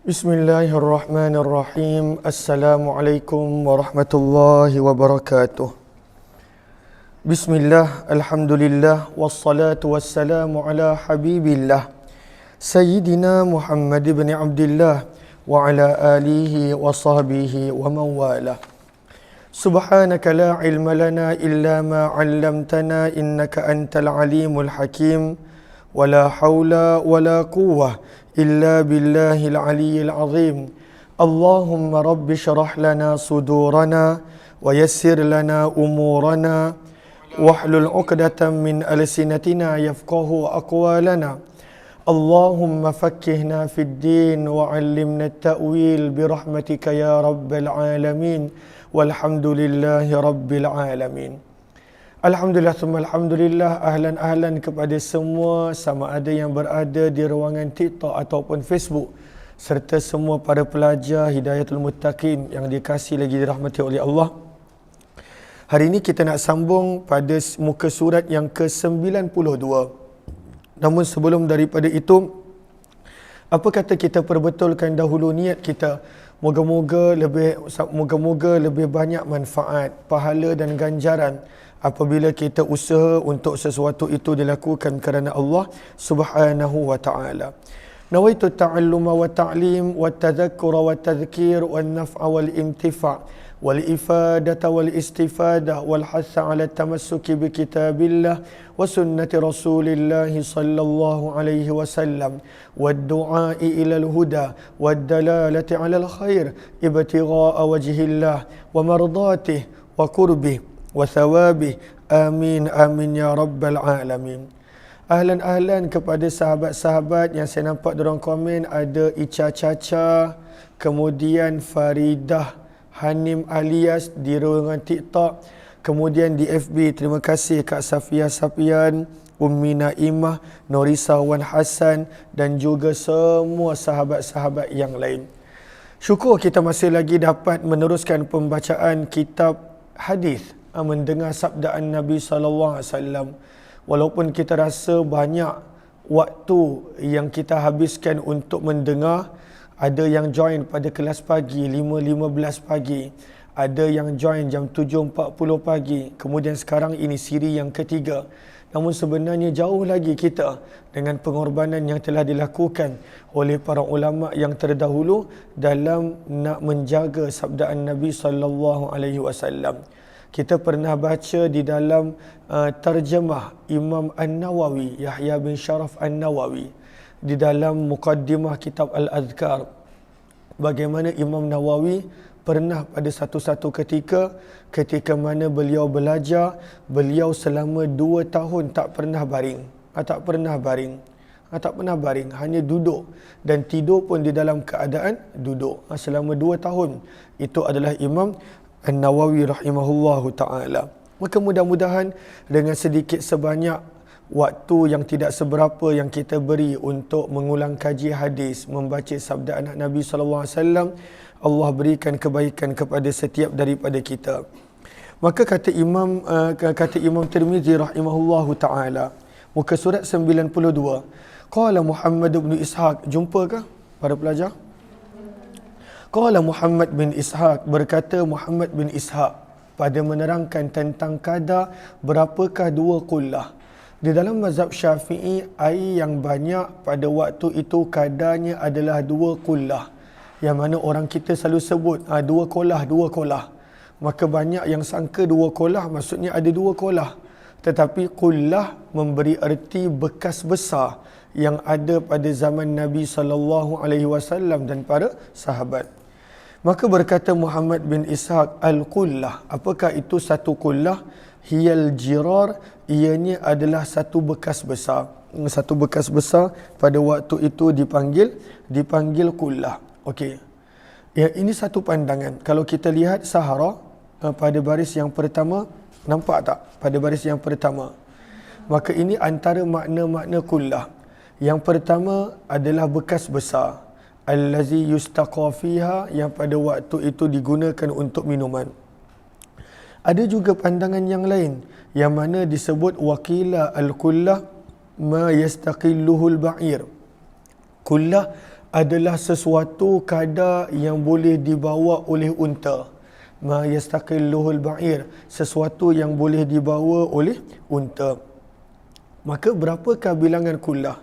Bismillahirrahmanirrahim. Assalamualaikum warahmatullahi wabarakatuh. Bismillah, alhamdulillah, wassalatu wassalamu ala habibillah Sayyidina Muhammad ibn Abdullah wa ala alihi wa sahbihi wa mawalah. Subhanaka la ilma lana illa ma 'allamtana innaka antal alimul hakim. Wala haula wala quwwah illa billahil aliyyil azim. Allahumma rabbi syrah lana sudurana wa yassir lana umurana wahlul 'uqdatam min alsinatina yafqahu aqwalana. Allahumma fakkihna fid din wa 'allimna at-ta'wil bi rahmatika ya rabbal alamin. Walhamdulillahi rabbil alamin. Alhamdulillah, alhamdulillah, ahlan kepada semua, sama ada yang berada di ruangan TikTok ataupun Facebook, serta semua para pelajar Hidayatul Muttaqin yang dikasihi lagi dirahmati oleh Allah. Hari ini kita nak sambung pada muka surat yang ke-92. Namun sebelum daripada itu, apa kata kita perbetulkan dahulu niat kita. Moga-moga lebih banyak manfaat, pahala dan ganjaran apabila kita usaha untuk sesuatu itu dilakukan kerana Allah Subhanahu wa taala. Nawaitu ta'alluma wa ta'lim wa tadhakkura wa tadhkir wa naf'a wal intifa' wal ifadata wal istifada wal hatha 'ala tamassuki bi kitabillah wa sunnati Rasulillah sallallahu alaihi wasallam wad du'a'i ila al huda wad dalalati 'ala al khair ibtigha'a wajhillah wa mardatihi wa qurbih wa thawabih. Amin amin ya rabbal alamin. Ahlan kepada sahabat-sahabat yang saya nampak dalam komen, ada Ica Caca, kemudian Faridah Hanim alias di ruangan TikTok, kemudian di FB terima kasih Kak Safia Sapian, Ummi Naimah, Norisa Wan Hassan dan juga semua sahabat-sahabat yang lain. Syukur kita masih lagi dapat meneruskan pembacaan kitab hadis, mendengar sabdaan Nabi sallallahu alaihi wasallam. Walaupun kita rasa banyak waktu yang kita habiskan untuk mendengar, ada yang join pada kelas pagi 5.15 pagi, ada yang join jam 7.40 pagi, kemudian sekarang ini siri yang ketiga. Namun sebenarnya jauh lagi kita dengan pengorbanan yang telah dilakukan oleh para ulama yang terdahulu dalam nak menjaga sabdaan Nabi sallallahu alaihi wasallam. Kita pernah baca di dalam terjemah Imam An-Nawawi, Yahya bin Sharaf An-Nawawi, di dalam muqaddimah kitab Al-Adhkar, bagaimana Imam Nawawi pernah pada satu ketika mana beliau belajar, beliau selama 2 tahun tak pernah baring, hanya duduk, dan tidur pun di dalam keadaan duduk selama 2 tahun. Itu adalah Imam An-Nawawi rahimahullahu ta'ala. Maka mudah-mudahan dengan sedikit sebanyak waktu yang tidak seberapa yang kita beri untuk mengulang kaji hadis, membaca sabda anak Nabi SAW, Allah berikan kebaikan kepada setiap daripada kita. Maka kata Imam Tirmizi rahimahullahu ta'ala, muka surat 92, qala Muhammad bin Ishaq, jumpakah para pelajar? Qala Muhammad bin Ishaq, berkata Muhammad bin Ishaq pada menerangkan tentang kadar berapakah 2 qullah. Di dalam mazhab Syafi'i, air yang banyak pada waktu itu kadarnya adalah 2 qullah. Yang mana orang kita selalu sebut 2 qullah. Maka banyak yang sangka 2 qullah maksudnya ada 2 qullah. Tetapi qullah memberi erti bekas besar yang ada pada zaman Nabi sallallahu alaihi wasallam dan para sahabat. Maka berkata Muhammad bin Ishaq, al-qullah, apakah itu satu qullah? Hiyal jirar, ianya adalah satu bekas besar. Satu bekas besar pada waktu itu dipanggil qullah. Okey. Ya, ini satu pandangan. Kalau kita lihat Sahara pada baris yang pertama, nampak tak? Pada baris yang pertama. Maka ini antara makna-makna qullah. Yang pertama adalah bekas besar. Allazi yustaqa fiha, yang pada waktu itu digunakan untuk minuman. Ada juga pandangan yang lain yang mana disebut waqila al-qullah ma yastaqilluhu al-ba'ir. Qullah adalah sesuatu kadar yang boleh dibawa oleh unta. Ma yastaqilluhul ba'ir, sesuatu yang boleh dibawa oleh unta. Maka berapakah bilangan kullah?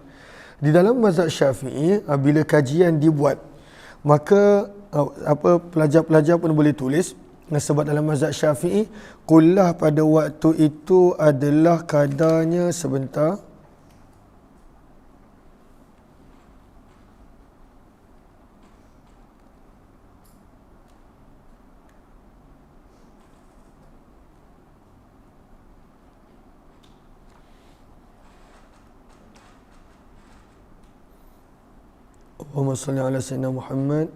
Di dalam mazhab Syafi'i, bila kajian dibuat, maka pelajar-pelajar pun boleh tulis, sebab dalam mazhab Syafi'i kullah pada waktu itu adalah kadarnya sebentar. Allahumma salli ala sayyidina Muhammad.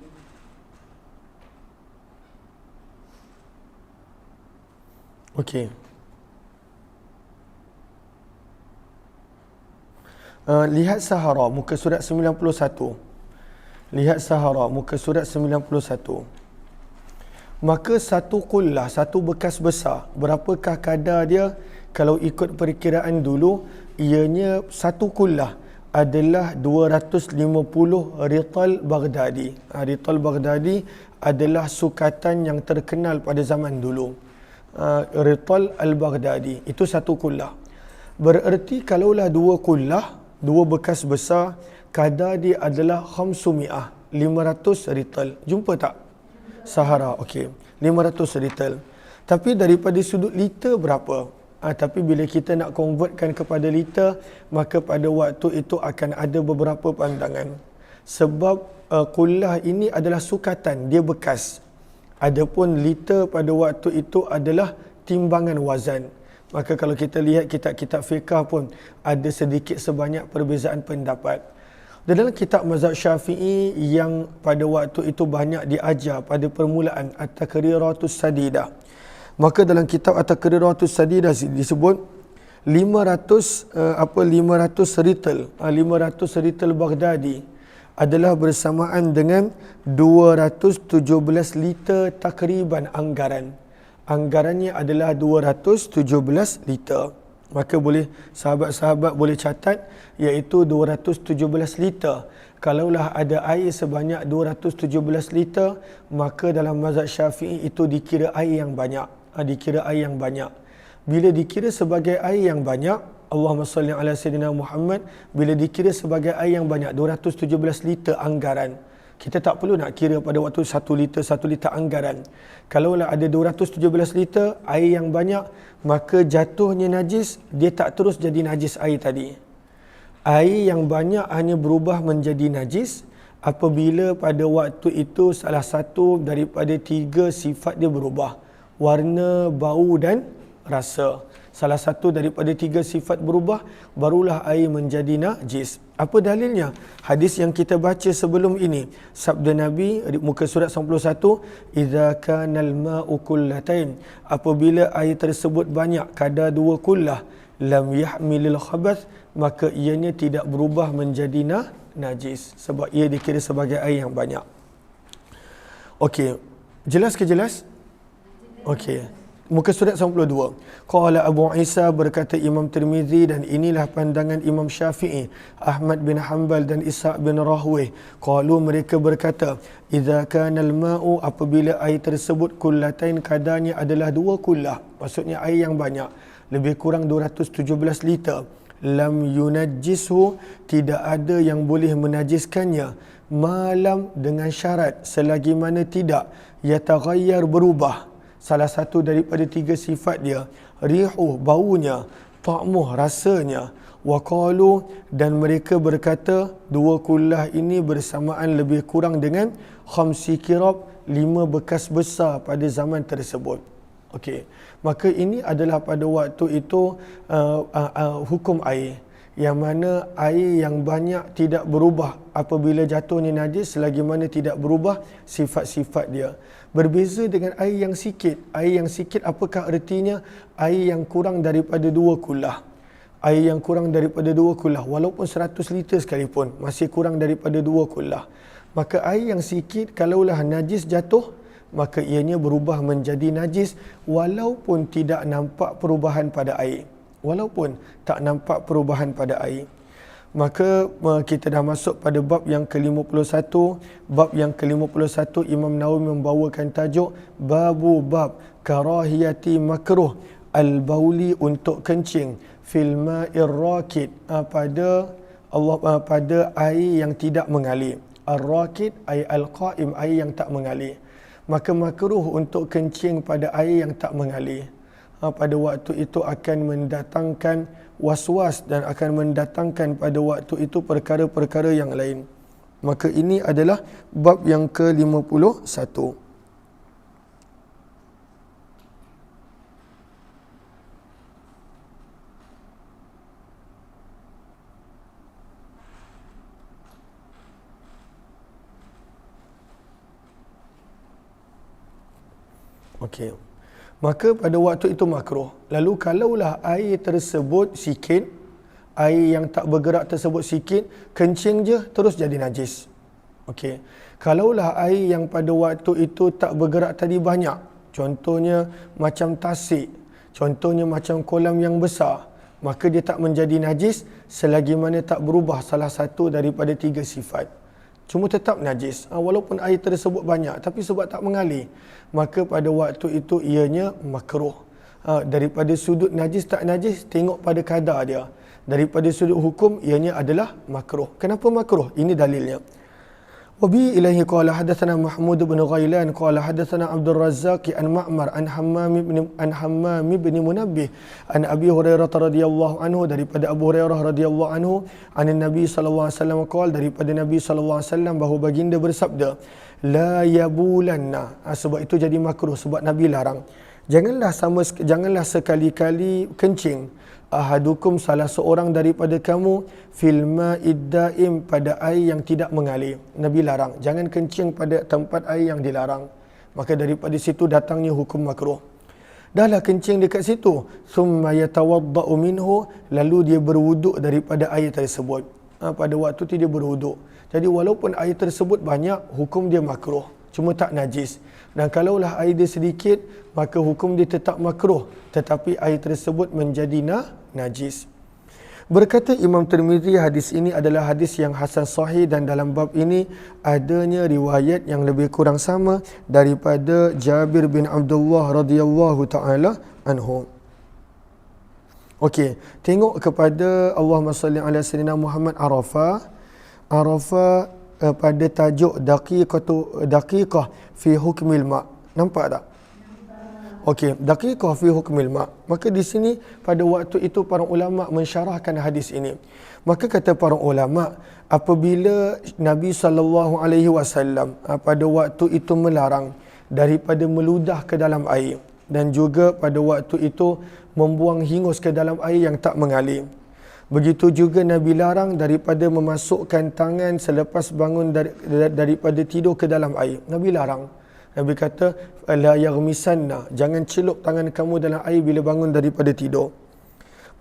Okey. Lihat Sahara muka surat 91. Lihat Sahara muka surat 91. Maka satu kullah, satu bekas besar, berapakah kadar dia? Kalau ikut perkiraan dulu, ianya satu kullah adalah 250 rital Baghdadi. Rital Baghdadi adalah sukatan yang terkenal pada zaman dulu. Rital al-Baghdadi itu satu kullah. Bererti kalaulah dua kullah, dua bekas besar, kadar dia adalah 500 rital. Jumpa tak? Sahara, okey. 500 rital. Tapi daripada sudut liter berapa? Tapi bila kita nak convertkan kepada liter, maka pada waktu itu akan ada beberapa pandangan. Sebab kullah ini adalah sukatan, dia bekas. Adapun liter pada waktu itu adalah timbangan wazan. Maka kalau kita lihat kitab-kitab fiqah pun ada sedikit sebanyak perbezaan pendapat. Dalam kitab mazhab Syafi'i yang pada waktu itu banyak diajar pada permulaan At-Taqriratus Sadidah. Maka dalam kitab At-Taqriratus Sadidah disebut 500 rital, 500 rital Baghdadi adalah bersamaan dengan 217 liter takriban anggaran. Anggarannya adalah 217 liter. Maka boleh sahabat-sahabat boleh catat, iaitu 217 liter. Kalaulah ada air sebanyak 217 liter, maka dalam mazhab Syafi'i itu dikira air yang banyak. Dikira air yang banyak. Bila dikira sebagai air yang banyak, Allahumma salli ala sayyidina Muhammad, bila dikira sebagai air yang banyak 217 liter anggaran, kita tak perlu nak kira pada waktu 1 liter anggaran. Kalaulah ada 217 liter air yang banyak, maka jatuhnya najis, dia tak terus jadi najis air tadi. Air yang banyak hanya berubah menjadi najis apabila pada waktu itu salah satu daripada 3 sifat dia berubah. Warna, bau dan rasa. Salah satu daripada 3 sifat berubah, barulah air menjadi najis. Apa dalilnya? Hadis yang kita baca sebelum ini. Sabda Nabi, muka surat 91, "Idza kanal ma'u kullatain." Apabila air tersebut banyak, kadar 2 kullah, lam yahmilil khabath, maka ianya tidak berubah menjadi najis. Sebab ia dikira sebagai air yang banyak. Okey. Jelas ke jelas? Okey. Muka surat 92. Qala Abu Isa, berkata Imam Tirmizi, dan inilah pandangan Imam Syafi'i, Ahmad bin Hanbal dan Ishaq bin Rahwih. Qalu, mereka berkata, idza kana al-ma'u, apabila air tersebut kullatain, kadarnya adalah 2 kullah, maksudnya air yang banyak, lebih kurang 217 liter. Lam yunajjishu, tidak ada yang boleh menajiskannya. Malam, dengan syarat, selagi mana tidak yataghayyar, berubah salah satu daripada 3 sifat dia, rihu, baunya, ta'muh, rasanya, wa qalu, dan mereka berkata 2 kullah ini bersamaan lebih kurang dengan 5 kirab, 5 bekas besar pada zaman tersebut. Okey, maka ini adalah pada waktu itu hukum air, yang mana air yang banyak tidak berubah apabila jatuhnya najis selagi mana tidak berubah sifat-sifat dia. Berbeza dengan air yang sikit. Air yang sikit apakah artinya? Air yang kurang daripada 2 kullah. Air yang kurang daripada 2 kullah, walaupun 100 liter sekalipun, masih kurang daripada 2 kullah. Maka air yang sikit, kalaulah najis jatuh, maka ianya berubah menjadi najis walaupun tidak nampak perubahan pada air. Walaupun tak nampak perubahan pada air. Maka kita dah masuk pada bab yang ke-51. Bab yang ke-51 Imam Nawawi membawakan tajuk bab karahiyati makruh al-bauli untuk kencing fil ma'ir rakid pada air yang tidak mengalir. Ar-rakid ay al-qaim, air yang tak mengalir. Maka makruh untuk kencing pada air yang tak mengalir. Pada waktu itu akan mendatangkan was-was dan akan mendatangkan pada waktu itu perkara-perkara yang lain. Maka ini adalah bab yang ke-51. Okey. Maka pada waktu itu makruh. Lalu kalaulah air tersebut sikit, air yang tak bergerak tersebut sikit, kencing je terus jadi najis. Okey. Kalaulah air yang pada waktu itu tak bergerak tadi banyak, contohnya macam tasik, contohnya macam kolam yang besar, maka dia tak menjadi najis selagi mana tak berubah salah satu daripada 3 sifat. Cuma tetap najis walaupun air tersebut banyak, tapi sebab tak mengalir, maka pada waktu itu ianya makruh. Daripada sudut najis tak najis, tengok pada kadar dia. Daripada sudut hukum ianya adalah makruh. Kenapa makruh? Ini dalilnya. Wa bi ilaihi qala hadatsana Mahmud bin Ghailan qala hadatsana Abdul Razzaq an Ma'mar an Hammam bin Munabbih an Abi Hurairah radhiyallahu anhu, daripada Abu Hurairah radhiyallahu anhu, an Nabi sallallahu alaihi wasallam qala, daripada Nabi sallallahu alaihi wasallam bahawa baginda bersabda, la yabulanna. Sebab itu jadi makruh, sebab Nabi larang. Janganlah sekali-kali kencing ahadukum, salah seorang daripada kamu, fil ma'id daim, pada air yang tidak mengalir. Nabi larang, jangan kencing pada tempat air yang dilarang. Maka daripada situ datangnya hukum makruh. Dahlah kencing dekat situ, thumma yatawadda'u minhu, lalu dia berwuduk daripada air tersebut. Pada waktu itu dia berwuduk. Jadi walaupun air tersebut banyak, hukum dia makruh, cuma tak najis. Dan kalaulah air dia sedikit, maka hukum dia tetap makruh, tetapi air tersebut menjadi najis. Berkata Imam Tirmizi, hadis ini adalah hadis yang hasan sahih, dan dalam bab ini adanya riwayat yang lebih kurang sama daripada Jabir bin Abdullah radhiyallahu taala anhu. Okey, tengok kepada Allahumma salli ala sayyidina Muhammad Arafah pada tajuk daqiqah fi hukmil ma'. Nampak tak? Okey, daqiqah fi hukmil ma'. Maka di sini pada waktu itu para ulama mensyarahkan hadis ini. Maka kata para ulama, apabila Nabi SAW pada waktu itu melarang daripada meludah ke dalam air, dan juga pada waktu itu membuang hingus ke dalam air yang tak mengalir. Begitu juga Nabi larang daripada memasukkan tangan selepas bangun daripada tidur ke dalam air. Nabi larang. Nabi kata, la yaghmisanna, jangan celup tangan kamu dalam air bila bangun daripada tidur.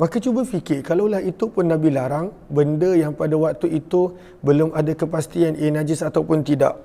Maka cuba fikir, kalaulah itu pun Nabi larang, benda yang pada waktu itu belum ada kepastian ia najis ataupun tidak.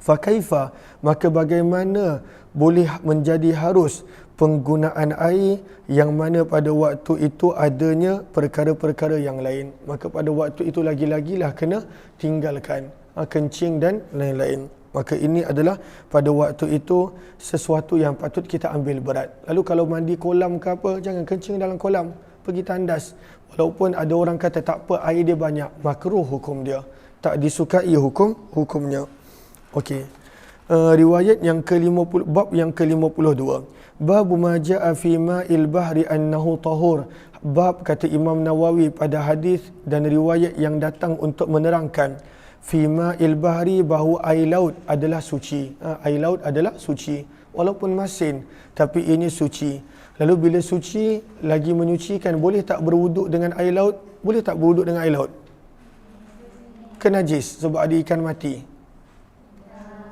Fakaifa, maka bagaimana boleh menjadi harus penggunaan air yang mana pada waktu itu adanya perkara-perkara yang lain. Maka pada waktu itu lagi-lagilah kena tinggalkan kencing dan lain-lain. Maka ini adalah pada waktu itu sesuatu yang patut kita ambil berat. Lalu kalau mandi kolam ke apa, jangan kencing dalam kolam, pergi tandas. Walaupun ada orang kata tak apa, air dia banyak, makruh hukum dia, tak disukai hukumnya. Okey. Riwayat yang ke-50, bab yang ke-52. Bab ma jaa fi ma'il bahri annahu tahur. Bab, kata Imam Nawawi, pada hadis dan riwayat yang datang untuk menerangkan fi ma'il bahri, bahawa air laut adalah suci. Air laut adalah suci walaupun masin, tapi ini suci. Lalu bila suci lagi menyucikan, boleh tak berwuduk dengan air laut? Boleh tak berwuduk dengan air laut? Kenajis sebab ada ikan mati.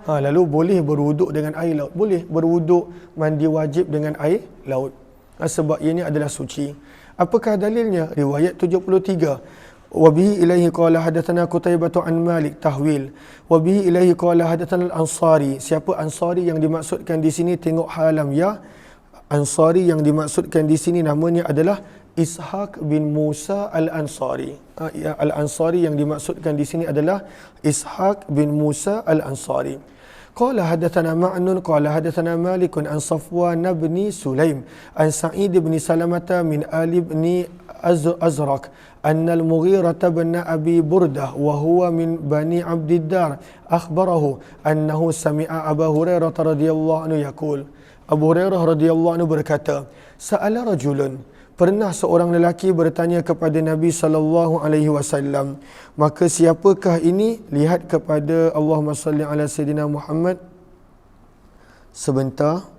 Lalu boleh berwuduk dengan air laut, boleh berwuduk mandi wajib dengan air laut, sebab ini adalah suci. Apakah dalilnya? Riwayat 73. Wa bihi ilaihi qala hadatsana Qutaibah an Malik tahwil. Wa bihi ilaihi qala hadatsana al-Ansari. Siapa Ansari yang dimaksudkan di sini? Tengok halam ya. Ansari yang dimaksudkan di sini namanya adalah Ishaq bin Musa Al-Ansari. Al-Ansari yang dimaksudkan di sini adalah Ishaq bin Musa Al-Ansari. Qala hadatsana Ma'nun qala hadatsana Malik an Safwan bin Sulaim an Sa'id bin Salamah min Ali bin Azraq anna al-Mughirah bin Abi Burdah wa huwa min Bani Abdiddar akhbarahu annahu sami'a Abu Hurairah radhiyallahu anhu yaqul. Abu Hurairah radhiyallahu anhu berkata, sa'ala rajulun, pernah seorang lelaki bertanya kepada Nabi sallallahu alaihi wasallam, maka siapakah ini? Lihat kepada Allahumma salli ala sayidina Muhammad. Sebentar.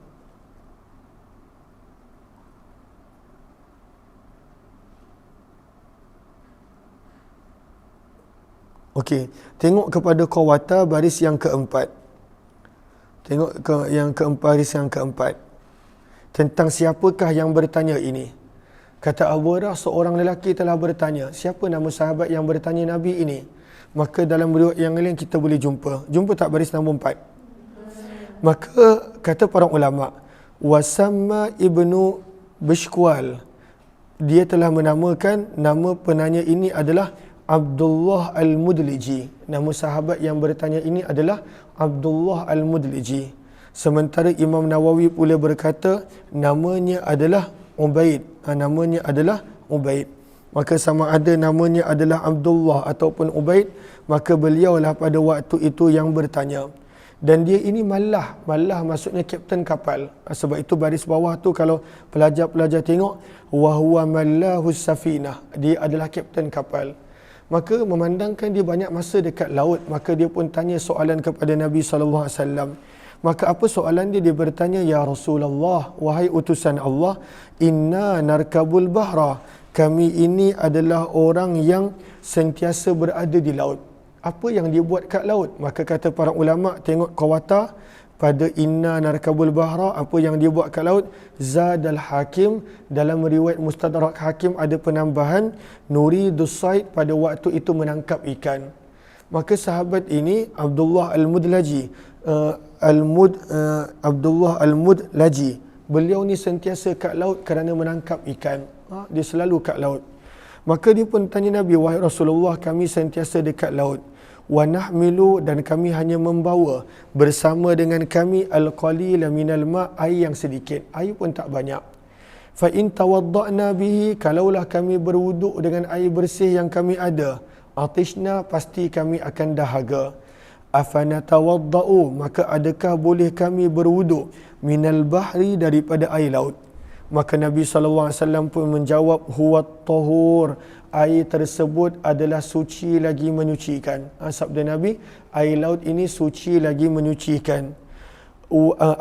Okey, tengok kepada qawata baris yang keempat. Tengok ke yang keempat, baris yang keempat. Tentang siapakah yang bertanya ini? Kata Abu Hurairah, seorang lelaki telah bertanya, siapa nama sahabat yang bertanya Nabi ini? Maka dalam riwayat yang lain kita boleh jumpa. Jumpa tak baris nombor 4? Maka kata para ulama, wasamma ibnu Bishkwal, dia telah menamakan nama penanya ini adalah Abdullah Al-Mudliji. Nama sahabat yang bertanya ini adalah Abdullah Al-Mudliji. Sementara Imam Nawawi pula berkata namanya adalah Ubaid. Namanya adalah Ubaid. Maka sama ada namanya adalah Abdullah ataupun Ubaid, maka beliaulah pada waktu itu yang bertanya. Dan dia ini mallah. Mallah maksudnya kapten kapal. Sebab itu baris bawah tu kalau pelajar-pelajar tengok, wahuwa mallahus safinah. Dia adalah kapten kapal. Maka memandangkan dia banyak masa dekat laut, maka dia pun tanya soalan kepada Nabi SAW. Maka apa soalan dia? Dia bertanya, ya Rasulullah, wahai utusan Allah, inna narkabul bahra, kami ini adalah orang yang sentiasa berada di laut. Apa yang dia buat kat laut? Maka kata para ulama, tengok qawata pada inna narkabul bahra, apa yang dia buat kat laut. Zadal Hakim, dalam riwayat Mustadrak Hakim ada penambahan nuridus said, pada waktu itu menangkap ikan. Maka sahabat ini Abdullah Al-Mudlaji, Abdullah Al-Mudlaji, beliau ni sentiasa kat laut kerana menangkap ikan. Dia selalu kat laut. Maka dia pun tanya Nabi, wahai Rasulullah, kami sentiasa dekat laut. Wa nahmilu, dan kami hanya membawa bersama dengan kami al-qalila minal ma', air yang sedikit, air pun tak banyak. Fa in tawadda'na bihi, kalaulah kami berwuduk dengan air bersih yang kami ada, atishna, pasti kami akan dahaga. Afana tawadda'u, maka adakah boleh kami berwuduk minal bahri, daripada air laut? Maka Nabi SAW pun menjawab, huwa tahur, air tersebut adalah suci lagi menyucikan. Sabda Nabi, air laut ini suci lagi menyucikan.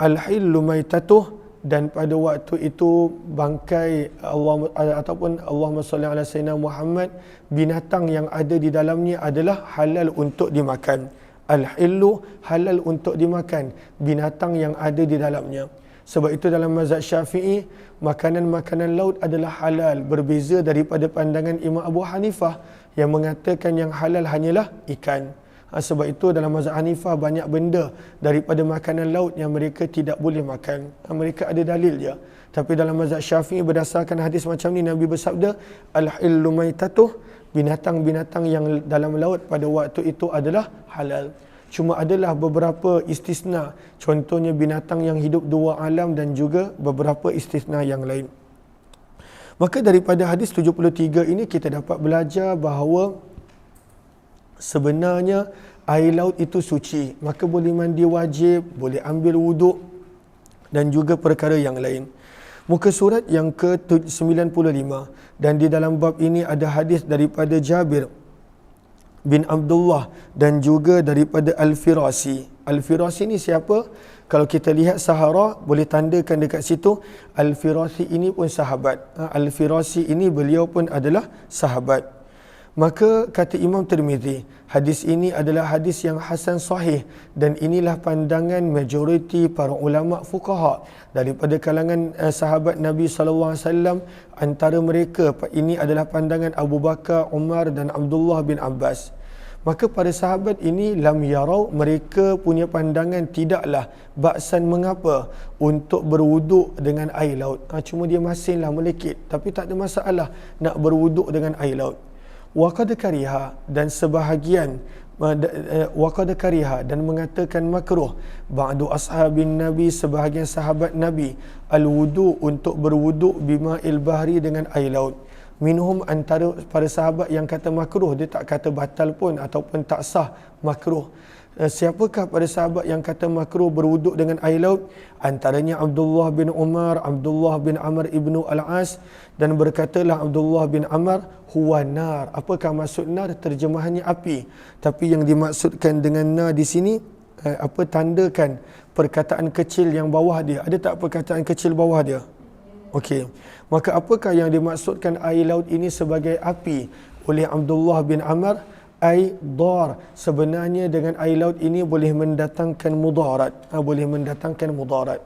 Al-hillu maitatuh, dan pada waktu itu bangkai Allah ataupun Allahumma salli ala sayyidina Muhammad, binatang yang ada di dalamnya adalah halal untuk dimakan. Al-hillu, halal untuk dimakan, binatang yang ada di dalamnya. Sebab itu dalam mazhab Syafi'i, makanan-makanan laut adalah halal, berbeza daripada pandangan Imam Abu Hanifah yang mengatakan yang halal hanyalah ikan. Sebab itu dalam mazhab Hanifah banyak benda daripada makanan laut yang mereka tidak boleh makan. Mereka ada dalil je. Tapi dalam mazhab Syafi'i berdasarkan hadis macam ni, Nabi bersabda, al-hillu maitatuh, binatang-binatang yang dalam laut pada waktu itu adalah halal. Cuma adalah beberapa istisna, contohnya binatang yang hidup dua alam dan juga beberapa istisna yang lain. Maka daripada hadis 73 ini kita dapat belajar bahawa sebenarnya air laut itu suci, maka boleh mandi wajib, boleh ambil wuduk dan juga perkara yang lain. Muka surat yang ke-95, dan di dalam bab ini ada hadis daripada Jabir bin Abdullah dan juga daripada Al-Firasi. Al-Firasi ni siapa? Kalau kita lihat Sahara, boleh tandakan dekat situ, Al-Firasi ini pun sahabat. Al-Firasi ini beliau pun adalah sahabat. Maka kata Imam Tirmizi, hadis ini adalah hadis yang hasan sahih, dan inilah pandangan majoriti para ulama fuqaha daripada kalangan sahabat Nabi SAW. Antara mereka ini adalah pandangan Abu Bakar, Umar dan Abdullah bin Abbas. Maka para sahabat ini lam yarau, mereka punya pandangan tidaklah ba'san mengapa untuk berwuduk dengan air laut. Cuma dia masihlah melekit, tapi tak ada masalah nak berwuduk dengan air laut. Wa qad kariha, dan sebahagian wa qad kariha, dan mengatakan makruh ba'du ashabin nabi, sebahagian sahabat nabi, al-wudu, untuk berwuduk bima'il bahri, dengan air laut. Minhum, antara para sahabat yang kata makruh, dia tak kata batal pun ataupun tak sah, makruh. Siapakah para sahabat yang kata makruh berwuduk dengan air laut? Antaranya Abdullah bin Umar, Abdullah bin Amr ibnu Al-As, dan berkatalah Abdullah bin Amr, huwa nar. Apakah maksud nar? Terjemahannya api. Tapi yang dimaksudkan dengan nar di sini, tandakan perkataan kecil yang bawah dia. Ada tak perkataan kecil bawah dia? Okey. Maka apakah yang dimaksudkan air laut ini sebagai api oleh Abdullah bin Amr? Ai dar. Sebenarnya dengan air laut ini boleh mendatangkan mudarat. Boleh mendatangkan mudarat.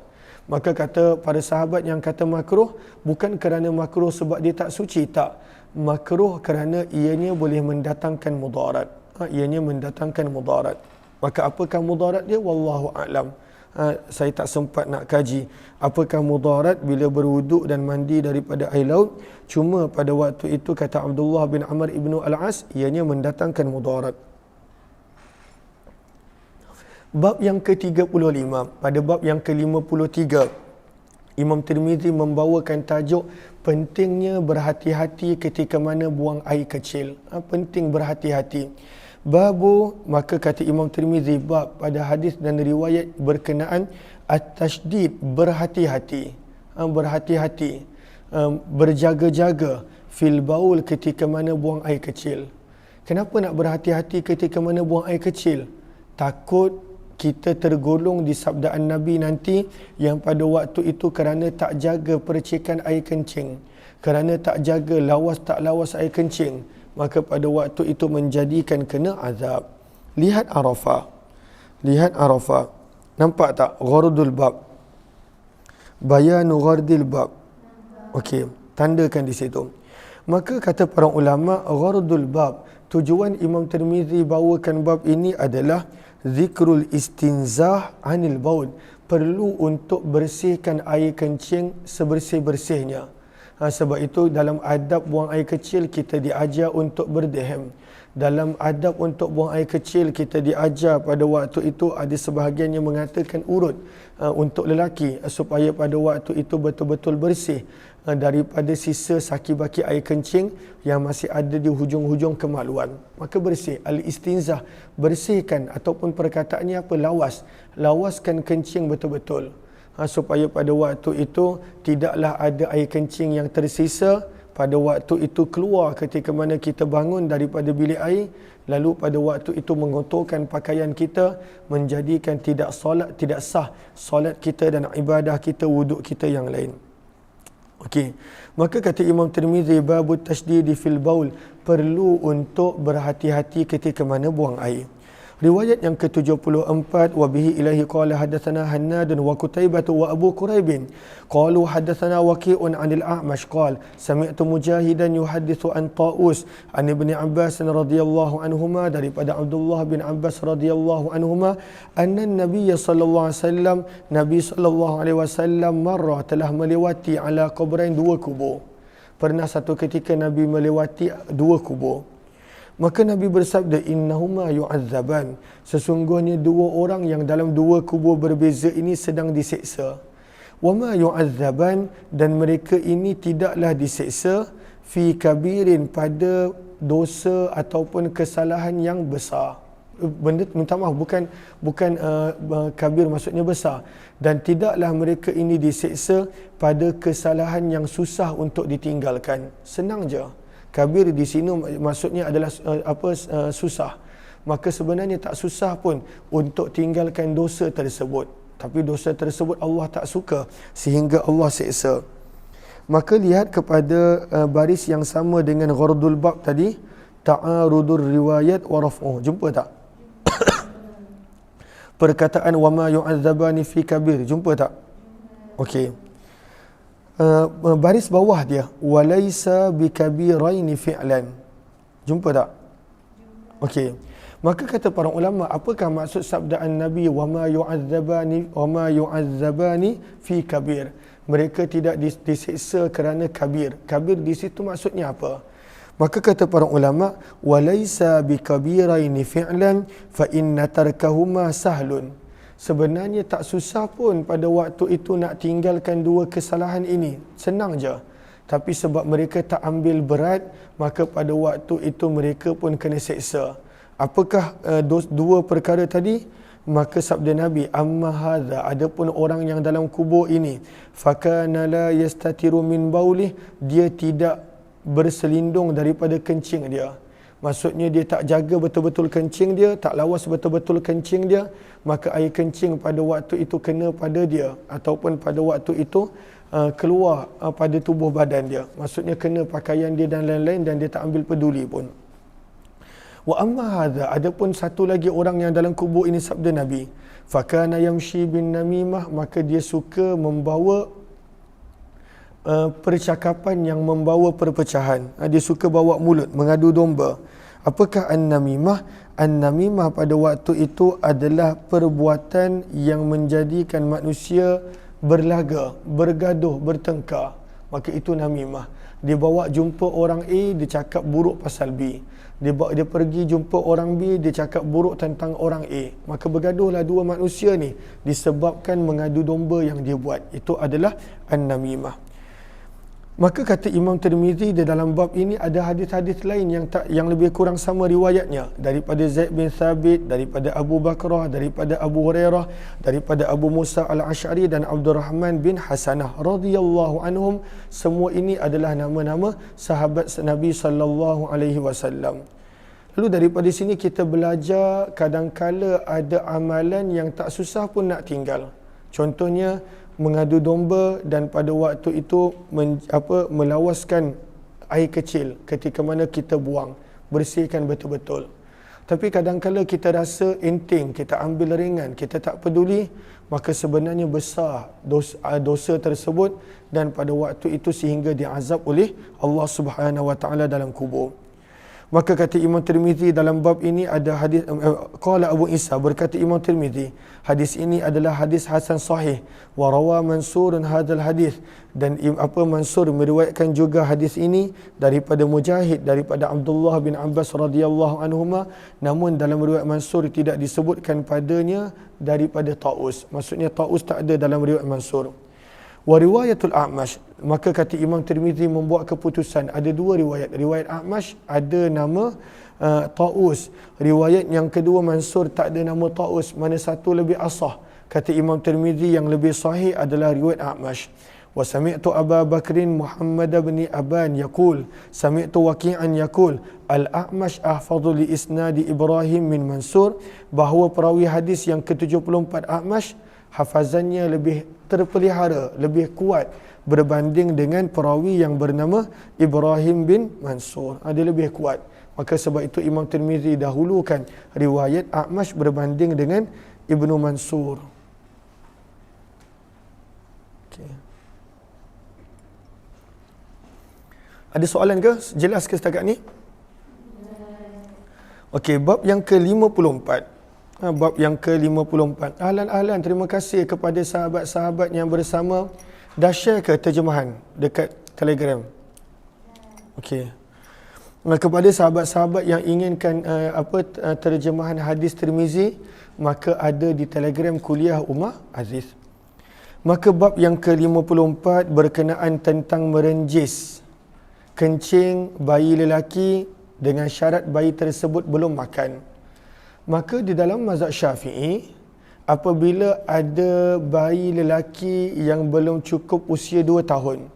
Maka kata para sahabat yang kata makruh, bukan kerana makruh sebab dia tak suci, tak. Makruh kerana ianya boleh mendatangkan mudarat. Ianya mendatangkan mudarat. Maka apakah mudarat dia? Wallahu a'lam. Saya tak sempat nak kaji apakah mudarat bila berwuduk dan mandi daripada air laut. Cuma pada waktu itu kata Abdullah bin Amr ibnu Al-As, ianya mendatangkan mudarat. Bab yang ke-35. Pada bab yang ke-53, Imam Tirmizi membawakan tajuk pentingnya berhati-hati ketika mana buang air kecil. Penting berhati-hati. Babu, maka kata Imam Tirmizi, bab pada hadis dan riwayat berkenaan at-tashdid, berhati-hati. Berhati-hati, berjaga-jaga fil baul, ketika mana buang air kecil. Kenapa nak berhati-hati ketika mana buang air kecil? Takut kita tergolong di sabdaan Nabi nanti yang pada waktu itu kerana tak jaga percikan air kencing, kerana tak jaga lawas tak lawas air kencing, maka pada waktu itu menjadikan kena azab. Lihat Arafah. Lihat Arafah. Nampak tak ghardul bab? Bayanu ghardil bab. Okey, tandakan di situ. Maka kata para ulama, ghardul bab, tujuan Imam Tirmizi bawakan bab ini adalah zikrul istinzah anil baul, perlu untuk bersihkan air kencing sebersih-bersihnya. Sebab itu dalam adab buang air kecil kita diajar untuk berdehem. Dalam adab untuk buang air kecil kita diajar pada waktu itu, ada sebahagian yang mengatakan urut untuk lelaki supaya pada waktu itu betul-betul bersih daripada sisa saki-baki air kencing yang masih ada di hujung-hujung kemaluan. Maka bersih, al-istinzah, bersihkan, ataupun perkataannya apa, lawas, lawaskan kencing betul-betul. Supaya pada waktu itu tidaklah ada air kencing yang tersisa pada waktu itu keluar ketika mana kita bangun daripada bilik air, lalu pada waktu itu mengotorkan pakaian kita, menjadikan tidak sah solat kita dan ibadah kita, wuduk kita yang lain. Okey. Maka kata Imam Tirmizi, babut tashdidi fil baul, perlu untuk berhati-hati ketika mana buang air. Riwayat yang ke-74, wa bihi ilahi qala hadatsana Hannad wa Qutaibah wa Abu Quraib qalu hadatsana Waqi'un 'anil A'mash qala sami'tu Mujahidan yuhaddithu an Ta'us an Ibni Abbas radhiyallahu anhuma, daripada Abdullah bin Abbas radhiyallahu anhuma, anna Nabiy sallallahu alaihi wasallam, Nabi sallallahu alaihi wasallam marra, telah melewati ala qabrain, dua kubur. Pernah satu ketika Nabi melewati dua kubur. Maka Nabi bersabda, innahuma yu'azzaban, sesungguhnya dua orang yang dalam dua kubur berbeza ini sedang diseksa. Wa ma yu'azzaban, dan mereka ini tidaklah diseksa fi kabirin, pada dosa ataupun kesalahan yang besar. Minta maaf, bukan kabir maksudnya besar. Dan tidaklah mereka ini diseksa pada kesalahan yang susah untuk ditinggalkan. Senang je. Kabir di sini maksudnya adalah susah. Maka sebenarnya tak susah pun untuk tinggalkan dosa tersebut. Tapi dosa tersebut Allah tak suka sehingga Allah seksa. Maka lihat kepada baris yang sama dengan ghardul bab tadi, ta'arudur riwayat wa raf'uh. Jumpa tak? Perkataan wa ma yu'adzabani fi kabir. Jumpa tak? Okey. Baris bawah dia, walaysa bikabiraini fi'lan. Jumpa tak? Okey. Maka kata para ulama, apakah maksud sabdaan Nabi wama yu'adzabani fi kabir? Mereka tidak disiksa kerana kabir. Kabir di situ maksudnya apa? Maka kata para ulama, walaisa bikabiraini fi'lan fa inna tarkahuma sahlun. Sebenarnya tak susah pun pada waktu itu nak tinggalkan dua kesalahan ini. Senang je. Tapi sebab mereka tak ambil berat, maka pada waktu itu mereka pun kena seksa. Apakah dua perkara tadi? Maka sabda Nabi, amma hadza, adapun orang yang dalam kubur ini, fakana la yastatiru min baulih, dia tidak berselindung daripada kencing dia. Maksudnya dia tak jaga betul-betul kencing dia, tak lawas betul-betul kencing dia, maka air kencing pada waktu itu kena pada dia ataupun pada waktu itu keluar pada tubuh badan dia. Maksudnya kena pakaian dia dan lain-lain dan dia tak ambil peduli pun. Wa amma hadza, adapun satu lagi orang yang dalam kubur ini sabda Nabi, fakana yamshi bin namimah, maka dia suka membawa percakapan yang membawa perpecahan. Dia suka bawa mulut, mengadu domba. Apakah an-namimah? An-namimah pada waktu itu adalah perbuatan yang menjadikan manusia berlaga, bergaduh, bertengkar. Maka itu namimah. Dia bawa jumpa orang A, dia cakap buruk pasal B. Dia pergi jumpa orang B, dia cakap buruk tentang orang A. Maka bergaduhlah dua manusia ni disebabkan mengadu domba yang dia buat. Itu adalah an-namimah. Maka kata Imam Tirmizi, di dalam bab ini ada hadis-hadis lain yang lebih kurang sama riwayatnya, daripada Zaid bin Thabit, daripada Abu Bakrah, daripada Abu Hurairah, daripada Abu Musa al-Ash'ari dan Abdurrahman bin Hasanah radhiyallahu anhum. Semua ini adalah nama-nama sahabat Nabi sallallahu alaihi wasallam. Lalu daripada sini kita belajar kadang-kala ada amalan yang tak susah pun nak tinggal. Contohnya mengadu domba dan pada waktu itu melawaskan air kecil ketika mana kita buang, bersihkan betul-betul. Tapi kadang-kala kita rasa enteng, kita ambil ringan, kita tak peduli, maka sebenarnya besar dosa tersebut dan pada waktu itu sehingga diazab oleh Allah Subhanahu wa taala dalam kubur. Maka kata Imam Tirmizi dalam bab ini ada hadis, qala Abu Isa, berkata Imam Tirmizi, hadis ini adalah hadis hasan sahih, wa rawa Mansurun hadzal hadis, dan Mansur meriwayatkan juga hadis ini daripada Mujahid, daripada Abdullah bin Abbas radhiyallahu anhuma, namun dalam riwayat Mansur tidak disebutkan padanya daripada Taus. Maksudnya Taus tak ada dalam riwayat Mansur. Wa riwayatul A'mash, maka kata Imam Tirmizi membuat keputusan ada dua riwayat. Riwayat A'mash ada nama Taus, riwayat yang kedua Mansur tak ada nama Taus. Mana satu lebih asah? Kata Imam Tirmizi yang lebih sahih adalah riwayat A'mash. Wa sami'tu Abu Bakrin Muhammad bin Aban yaqul sami'tu Waqi'an yaqul al-A'mash ahfadhu li isnadi Ibrahim min Mansur, bahawa perawi hadis yang ke-74 A'mash hafazannya lebih terpelihara, lebih kuat berbanding dengan perawi yang bernama Ibrahim bin Mansur. Dia lebih kuat. Maka sebab itu Imam Tirmizi dahulukan riwayat A'mash berbanding dengan Ibnu Mansur. Okay. Ada soalan ke? Jelas ke setakat ni? Okey, bab yang ke-54. Bab yang ke-54. Ahlan-ahlan, terima kasih kepada sahabat-sahabat yang bersama. Dah share ke terjemahan dekat Telegram? Okey. Kepada sahabat-sahabat yang inginkan terjemahan hadis Tirmizi, maka ada di Telegram Kuliah Ummah Aziz. Maka bab yang ke-54 berkenaan tentang merenjis kencing bayi lelaki dengan syarat bayi tersebut belum makan. Maka di dalam mazhab Syafi'i, apabila ada bayi lelaki yang belum cukup usia 2 tahun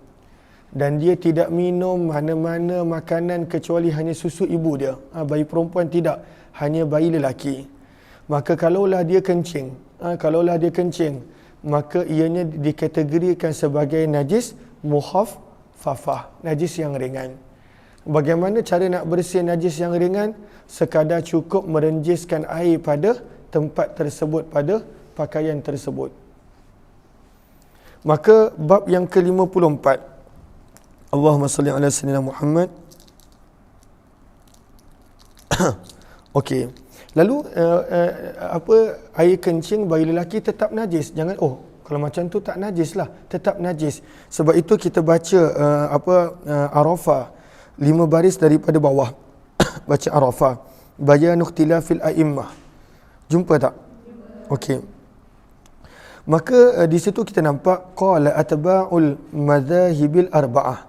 dan dia tidak minum mana-mana makanan kecuali hanya susu ibu dia, bayi perempuan tidak, hanya bayi lelaki, maka kalaulah dia kencing, maka ianya dikategorikan sebagai najis mukhaffafah, najis yang ringan. Bagaimana cara nak bersih najis yang ringan? Sekadar cukup merenjiskan air pada tempat tersebut, pada pakaian tersebut. Maka bab yang ke-54. Allahumma salli ala sayyidina Muhammad. Okey. Lalu air kencing bayi lelaki tetap najis. Jangan kalau macam tu tak najis lah, tetap najis. Sebab itu kita baca Arafah 5 baris daripada bawah. Baca Arafah. Bayanu ikhtilafil a'immah. Jumpa tak? Okey. Maka di situ kita nampak qala atba'ul madzahibil arba'ah.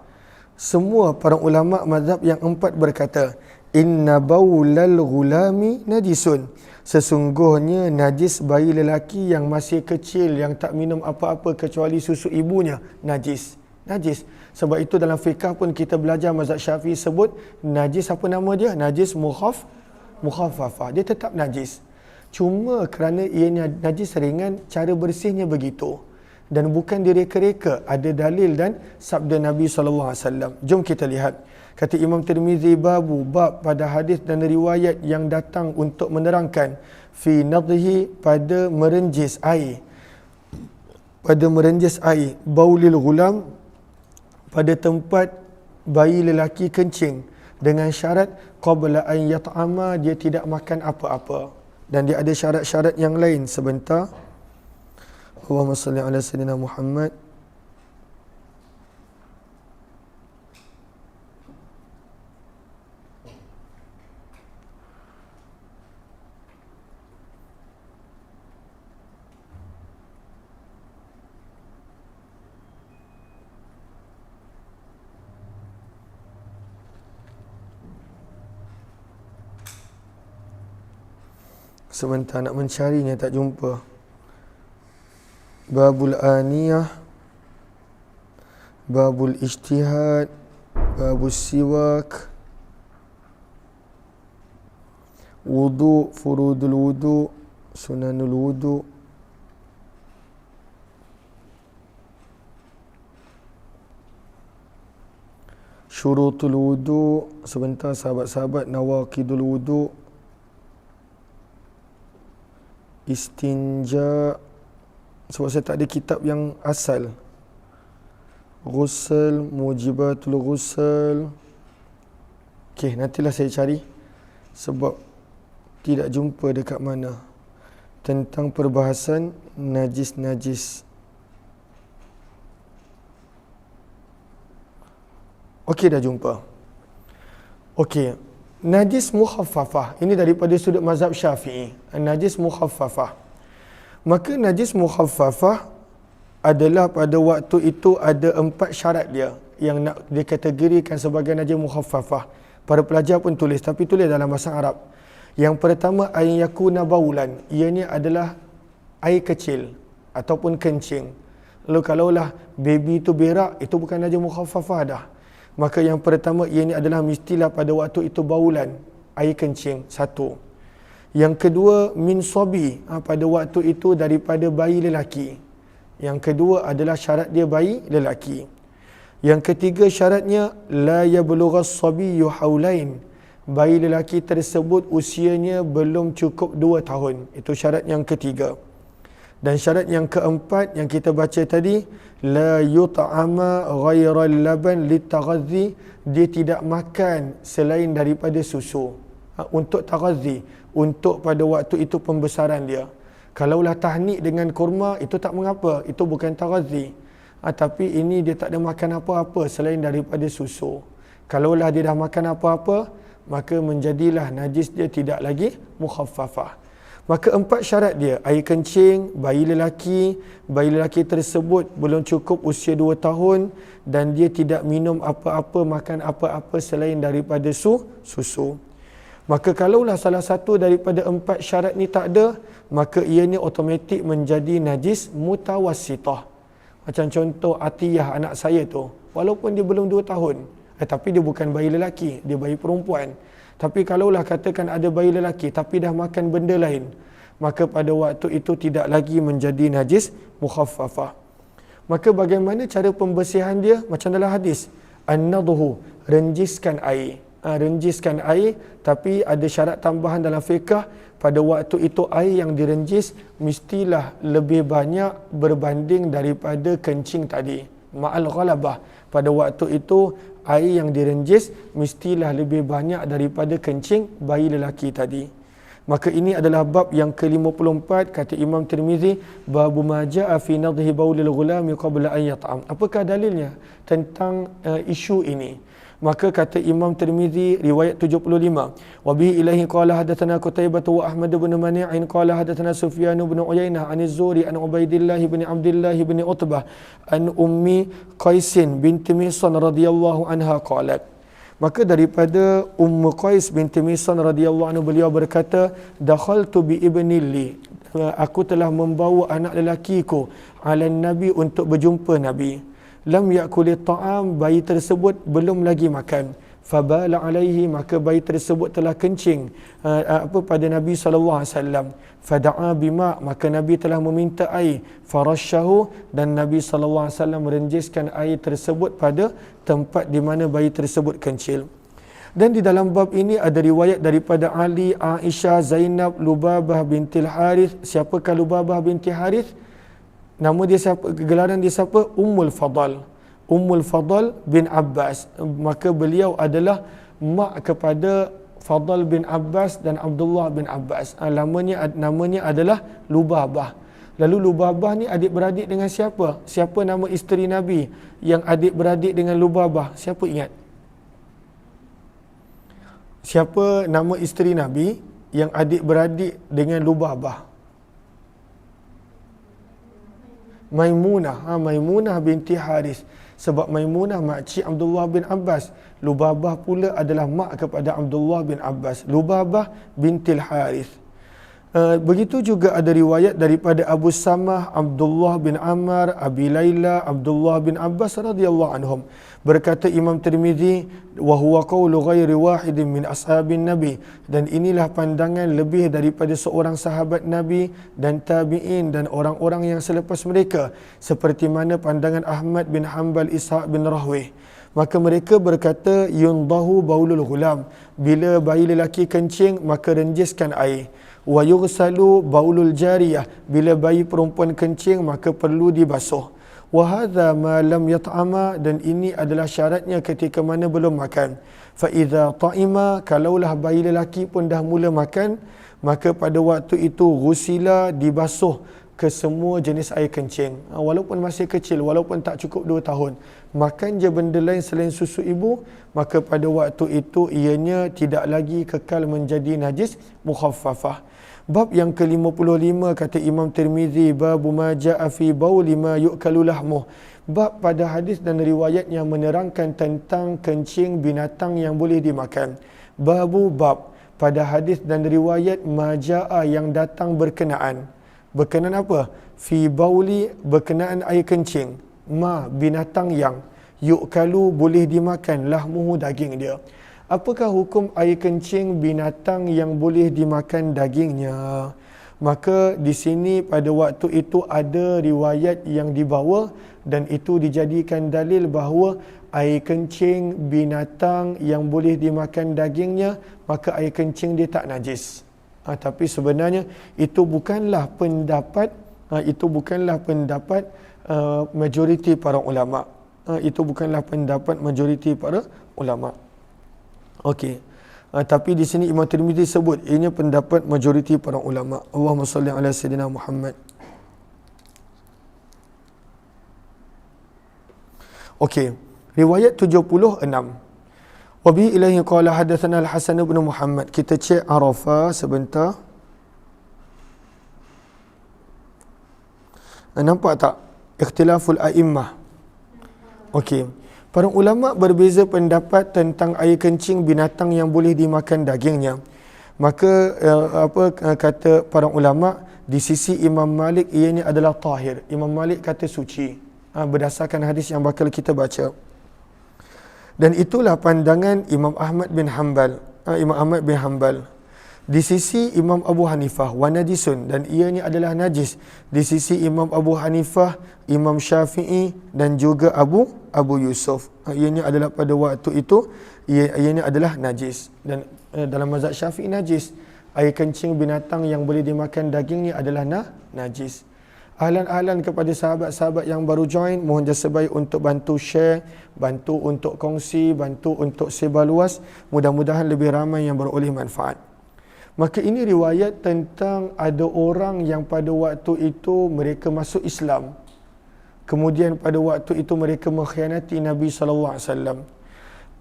Semua para ulama mazhab yang 4 berkata, inna baulal ghulami najisun. Sesungguhnya najis bayi lelaki yang masih kecil, yang tak minum apa-apa kecuali susu ibunya, najis. Najis. Sebab itu dalam fiqh pun kita belajar mazhab Syafi'i sebut najis, apa nama dia? Najis mukhaffafah. Dia tetap najis. Cuma kerana ianya najis ringan, cara bersihnya begitu. Dan bukan direka-reka, ada dalil dan sabda Nabi SAW. Jom kita lihat. Kata Imam Tirmizi, bab pada hadis dan riwayat yang datang untuk menerangkan fi nadhi, pada merenjis air. Pada merenjis air, baulil ghulam, pada tempat bayi lelaki kencing, dengan syarat qabla an yat'ama, dia tidak makan apa-apa. Dan dia ada syarat-syarat yang lain. Sebentar. Allahumma salli ala sayyidina Muhammad. Sebentar nak mencarinya, tak jumpa. Babul aniyah, babul ijtihad, babul siwak, wudu, furudul wudu, sunanul wudu. Syurutul wudu, sebentar sahabat-sahabat, nawaqidul wudu, istinja. Sebab saya tak ada kitab yang asal. Ghusl, mujibatul ghusl. Okey, nantilah saya cari. Sebab tidak jumpa dekat mana. Tentang perbahasan najis-najis. Okey, dah jumpa. Okey. Najis mukhaffafah. Ini daripada sudut mazhab Syafi'i. Najis mukhaffafah. Maka najis mukhaffafah adalah pada waktu itu ada 4 syarat dia yang nak dikategorikan sebagai najis mukhaffafah. Para pelajar pun tulis, tapi tulis dalam bahasa Arab. Yang pertama, ay yakuna baulan. Ianya adalah air kecil ataupun kencing. Lalu kalaulah baby itu berak, itu bukan najis mukhaffafah dah. Maka yang pertama, ianya adalah mestilah pada waktu itu baulan, air kencing, satu. Yang kedua, min sobi, pada waktu itu daripada bayi lelaki. Yang kedua adalah syarat dia bayi lelaki. Yang ketiga syaratnya, la yablughas sabiyyu haulain. Bayi lelaki tersebut usianya belum cukup 2 tahun. Itu syarat yang ketiga. Dan syarat yang keempat yang kita baca tadi, la yut'ama ghairal laban litaghadzi, dia tidak makan selain daripada susu. Untuk taghadzi, untuk pada waktu itu pembesaran dia. Kalaulah tahnik dengan kurma, itu tak mengapa, itu bukan taghadzi. Tapi ini dia tak ada makan apa-apa selain daripada susu. Kalaulah dia dah makan apa-apa, maka menjadilah najis dia tidak lagi mukhaffafah. Maka 4 syarat dia, air kencing, bayi lelaki tersebut belum cukup usia 2 tahun dan dia tidak minum apa-apa, makan apa-apa selain daripada susu. Maka kalaulah salah satu daripada 4 syarat ni tak ada, maka ianya automatik menjadi najis mutawassitah. Macam contoh Atiyah, anak saya tu, walaupun dia belum 2 tahun, tapi dia bukan bayi lelaki, dia bayi perempuan. Tapi kalaulah katakan ada bayi lelaki tapi dah makan benda lain, maka pada waktu itu tidak lagi menjadi najis mukhaffafah. Maka bagaimana cara pembersihan dia? Macam dalam hadis, an-nadhu, renjiskan air. Renjiskan air, tapi ada syarat tambahan dalam fiqh, pada waktu itu air yang direnjis mestilah lebih banyak berbanding daripada kencing tadi. Ma'al ghalabah, pada waktu itu air yang direnjis mestilah lebih banyak daripada kencing bayi lelaki tadi. Maka ini adalah bab yang ke-54 kata Imam Tirmizi, babu ma jaa fi nadhi baulil ghulami qabla an yat'am. Apakah dalilnya tentang isu ini? Maka kata Imam Tirmizi riwayat 75, wa bihi ilaihi qala hadatsana Qutaibah wa Ahmad bin Mani'in qala hadatsana Sufyan bin Uyainah an Az-Zuhri an Ubaidillah bin Abdullah bin Utbah an Ummi Qaisin binti Mihsan radhiyallahu anha qalat. Maka daripada Ummu Qais binti Mihsan radhiyallahu anhu, beliau berkata, dakhaltu bi ibni li, aku telah membawa anak lelakiku ala Nabi untuk berjumpa Nabi. Lam yakuli ta'am, bayi tersebut belum lagi makan. Fabala alaihi, maka bayi tersebut telah kencing pada Nabi SAW. Fada'a bima, maka Nabi telah meminta air. Farashahu, dan Nabi SAW merenjiskan air tersebut pada tempat di mana bayi tersebut kencing. Dan di dalam bab ini ada riwayat daripada Ali, Aisyah, Zainab, Lubabah bintil Harith. Siapakah Lubabah binti Harith? Nama dia siapa? Gelaran dia siapa? Ummul Fadal. Ummul Fadal bin Abbas. Maka beliau adalah mak kepada Fadal bin Abbas dan Abdullah bin Abbas. Namanya adalah Lubabah. Lalu Lubabah ni adik-beradik dengan siapa? Siapa nama isteri Nabi yang adik-beradik dengan Lubabah? Siapa ingat? Siapa nama isteri Nabi yang adik-beradik dengan Lubabah? Maimunah. Maimunah binti Haris. Sebab Maimunah makcik Abdullah bin Abbas. Lubabah pula adalah mak kepada Abdullah bin Abbas. Lubabah bintil Harith. Begitu juga ada riwayat daripada Abu Samah, Abdullah bin Ammar, Abi Layla, Abdullah bin Abbas radhiyallahu anhum. Berkata Imam Tirmizi, wa huwa qawlu ghairi wahidin min ashabin Nabi, dan inilah pandangan lebih daripada seorang sahabat Nabi dan tabi'in dan orang-orang yang selepas mereka, seperti mana pandangan Ahmad bin Hanbal, Ishaq bin Rahwih. Maka mereka berkata, yundahu baulul ghulam, bila bayi lelaki kencing maka renjiskan air. Wa yughsalu baulul jariyah, bila bayi perempuan kencing maka perlu dibasuh. Wa hadza ma lam yat'ama, dan ini adalah syaratnya ketika mana belum makan. Fa idza ta'ima, kalaulah bayi lelaki pun dah mula makan, maka pada waktu itu ghusila, dibasuh ke semua jenis air kencing. Walaupun masih kecil, walaupun tak cukup 2 tahun, makan je benda lain selain susu ibu, maka pada waktu itu ianya tidak lagi kekal menjadi najis mukhaffafah. Bab yang ke-55 kata Imam Tirmizi, babu ma ja'a fi bauli ma yu'kalu lahmuh. Bab pada hadis dan riwayat yang menerangkan tentang kencing binatang yang boleh dimakan. Babu bab pada hadis dan riwayat ma ja'a yang datang berkenaan. Berkenaan apa? Fi bauli, berkenaan air kencing. Ma, binatang yang yu'kalu, boleh dimakan, lahmuhu, daging dia. Apakah hukum air kencing binatang yang boleh dimakan dagingnya? Maka di sini pada waktu itu ada riwayat yang dibawa dan itu dijadikan dalil bahawa air kencing binatang yang boleh dimakan dagingnya, maka air kencing dia tak najis. Tapi sebenarnya itu bukanlah pendapat majoriti para ulama. Itu bukanlah pendapat majoriti para ulama. Okey. Tapi di sini Imam Tirmizi sebut ini pendapat majoriti para ulama. Allahumma salli ala sayyidina Muhammad. Okey. Riwayat 76. Wa bi ilaihi qala hadatsana Al-Hasan bin Muhammad. Kita cek Arafah sebentar. Nampak tak ikhtilaful a'immah? Okey. Para ulama berbeza pendapat tentang air kencing binatang yang boleh dimakan dagingnya. Maka kata para ulama, di sisi Imam Malik ianya adalah tahir. Imam Malik kata suci, berdasarkan hadis yang bakal kita baca. Dan itulah pandangan Imam Ahmad bin Hanbal. Di sisi Imam Abu Hanifah, wa najisun, dan ianya adalah najis. Di sisi Imam Abu Hanifah, Imam Syafi'i dan juga Abu Yusuf, ianya adalah pada waktu itu ianya adalah najis. Dan dalam mazhab Syafi'i najis, air kencing binatang yang boleh dimakan dagingnya adalah najis. Ahlan-ahlan kepada sahabat-sahabat yang baru join, mohon jasa baik untuk bantu share, bantu untuk kongsi, bantu untuk sebar luas. Mudah-mudahan lebih ramai yang beroleh manfaat. Maka ini riwayat tentang ada orang yang pada waktu itu mereka masuk Islam. Kemudian pada waktu itu mereka mengkhianati Nabi sallallahu alaihi wasallam.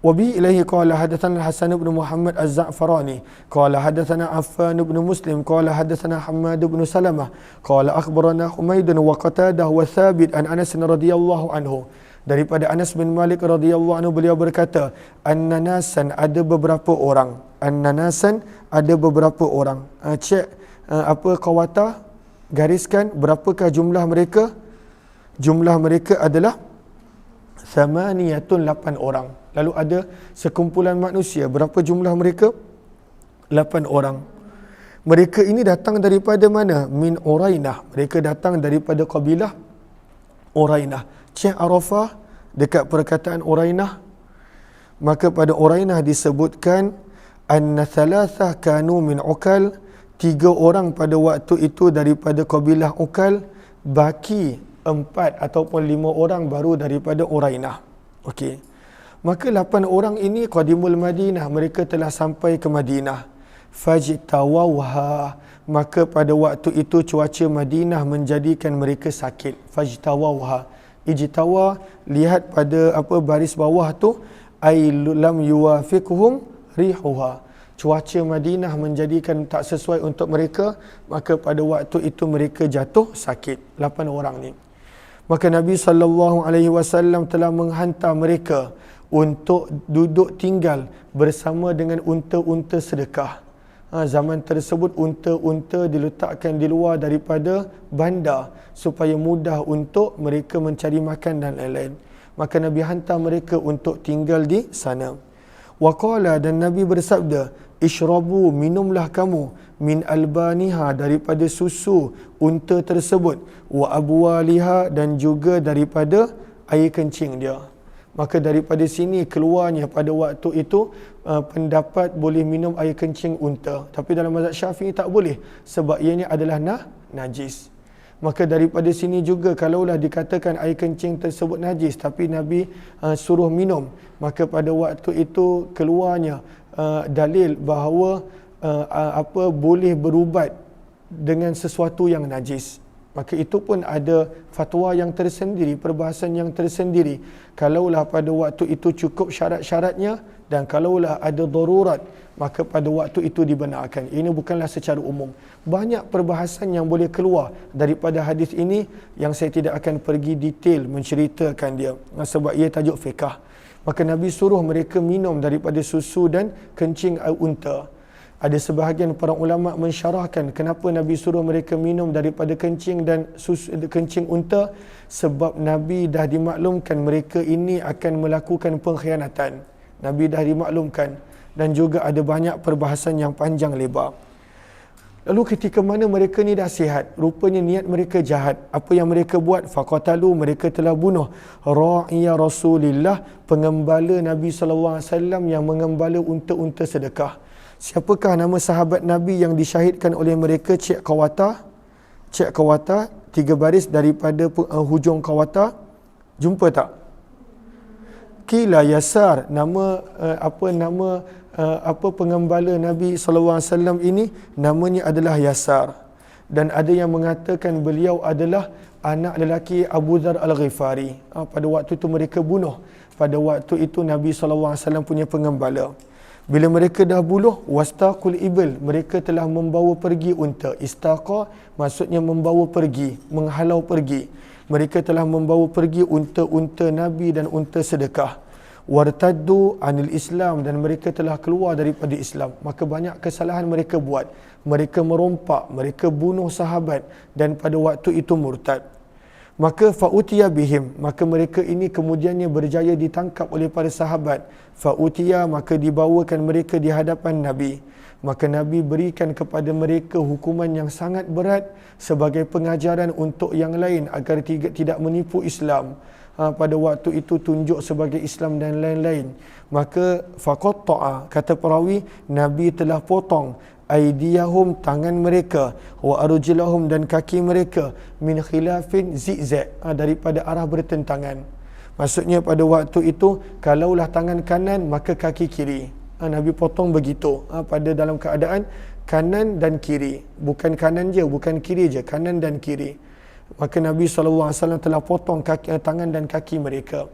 Wabi ilaihi qala hadatsana Hasan bin Muhammad Az-Za'farani qala hadatsana Affan bin Muslim qala hadatsana Hammad bin Salamah qala akhbarana Humaid wa Qatadah wa Thabit an Anas radhiyallahu anhu. Daripada Anas bin Malik radhiyallahu anhu, beliau berkata, An-Nanasan, ada beberapa orang. An-Nanasan, ada beberapa orang. Cek apa qawata, gariskan berapakah jumlah mereka? Jumlah mereka adalah 8 orang. Lalu ada sekumpulan manusia. Berapa jumlah mereka? 8 orang. Mereka ini datang daripada mana? Min Urainah. Mereka datang daripada kabilah Urainah. Cik Arafah dekat perkataan Urainah. Maka pada Urainah disebutkan anna thalathah kanu min Ukal. 3 orang pada waktu itu daripada kabilah Ukal. Baki 4 ataupun 5 orang baru daripada Urainah. Okey. Maka 8 orang ini qadimul Madinah, mereka telah sampai ke Madinah. Fajtawawha, maka pada waktu itu cuaca Madinah menjadikan mereka sakit. Fajtawawha, ijtawa, lihat pada apa baris bawah tu, ay lam yuwafiqhum rihuha. Cuaca Madinah menjadikan tak sesuai untuk mereka, maka pada waktu itu mereka jatuh sakit. 8 orang ni. Maka Nabi SAW telah menghantar mereka untuk duduk tinggal bersama dengan unta-unta sedekah. Zaman tersebut unta-unta diletakkan di luar daripada bandar supaya mudah untuk mereka mencari makan dan lain-lain. Maka Nabi hantar mereka untuk tinggal di sana. Waqala, dan Nabi bersabda, Ishrabu, minumlah kamu, min albaniha, daripada susu unta tersebut, wa abwaliha, dan juga daripada air kencing dia. Maka daripada sini keluarnya pada waktu itu pendapat boleh minum air kencing unta. Tapi dalam mazhab Syafi'i tak boleh sebab ianya adalah najis. Maka daripada sini juga kalaulah dikatakan air kencing tersebut najis tapi Nabi suruh minum, maka pada waktu itu keluarnya dalil bahawa boleh berubat dengan sesuatu yang najis. Maka itu pun ada fatwa yang tersendiri, perbahasan yang tersendiri. Kalaulah pada waktu itu cukup syarat-syaratnya dan kalaulah ada darurat, maka pada waktu itu dibenarkan. Ini bukanlah secara umum. Banyak perbahasan yang boleh keluar daripada hadis ini yang saya tidak akan pergi detail menceritakan dia sebab ia tajuk fiqh. Maka Nabi suruh mereka minum daripada susu dan kencing unta. Ada sebahagian para ulama mensyarahkan kenapa Nabi suruh mereka minum daripada kencing dan susu kencing unta, sebab Nabi dah dimaklumkan mereka ini akan melakukan pengkhianatan. Nabi dah dimaklumkan, dan juga ada banyak perbahasan yang panjang lebar. Lalu ketika mana mereka ni dah sihat, rupanya niat mereka jahat. Apa yang mereka buat? Faqatalu, mereka telah bunuh ra'iya Rasulillah, pengembala Nabi sallallahu alaihi wasallam yang mengembala unta-unta sedekah. Siapakah nama sahabat Nabi yang disyahidkan oleh mereka? Cik Qawata. Cik Qawata, 3 baris daripada hujung Qawata. Jumpa tak? Qila Yasar, nama pengembala Nabi sallallahu alaihi wasallam ini namanya adalah Yasar. Dan ada yang mengatakan beliau adalah anak lelaki Abu Dzar Al-Ghifari. Pada waktu itu mereka bunuh. Pada waktu itu Nabi sallallahu alaihi wasallam punya pengembala. Bila mereka dah buluh, wastaqul ibil, mereka telah membawa pergi unta. Istaqa maksudnya membawa pergi, menghalau pergi. Mereka telah membawa pergi unta-unta Nabi dan unta sedekah. Wartaddu anil Islam, dan mereka telah keluar daripada Islam. Maka banyak kesalahan mereka buat. Mereka merompak, mereka bunuh sahabat dan pada waktu itu murtad. Maka fa'utiya bihim, maka mereka ini kemudiannya berjaya ditangkap oleh para sahabat. Fa'utiya, maka dibawakan mereka di hadapan Nabi. Maka Nabi berikan kepada mereka hukuman yang sangat berat sebagai pengajaran untuk yang lain agar tidak menipu Islam. Pada waktu itu tunjuk sebagai Islam dan lain-lain. Maka faqatta'a, kata perawi, Nabi telah potong aidiyahum, tangan mereka, wa arjulahum, dan kaki mereka, min khilafin, zigzag, daripada arah bertentangan. Maksudnya pada waktu itu kalaulah tangan kanan maka kaki kiri, Nabi potong begitu, pada dalam keadaan kanan dan kiri. Bukan kanan je, bukan kiri je, kanan dan kiri. Maka Nabi SAW telah potong tangan dan kaki mereka.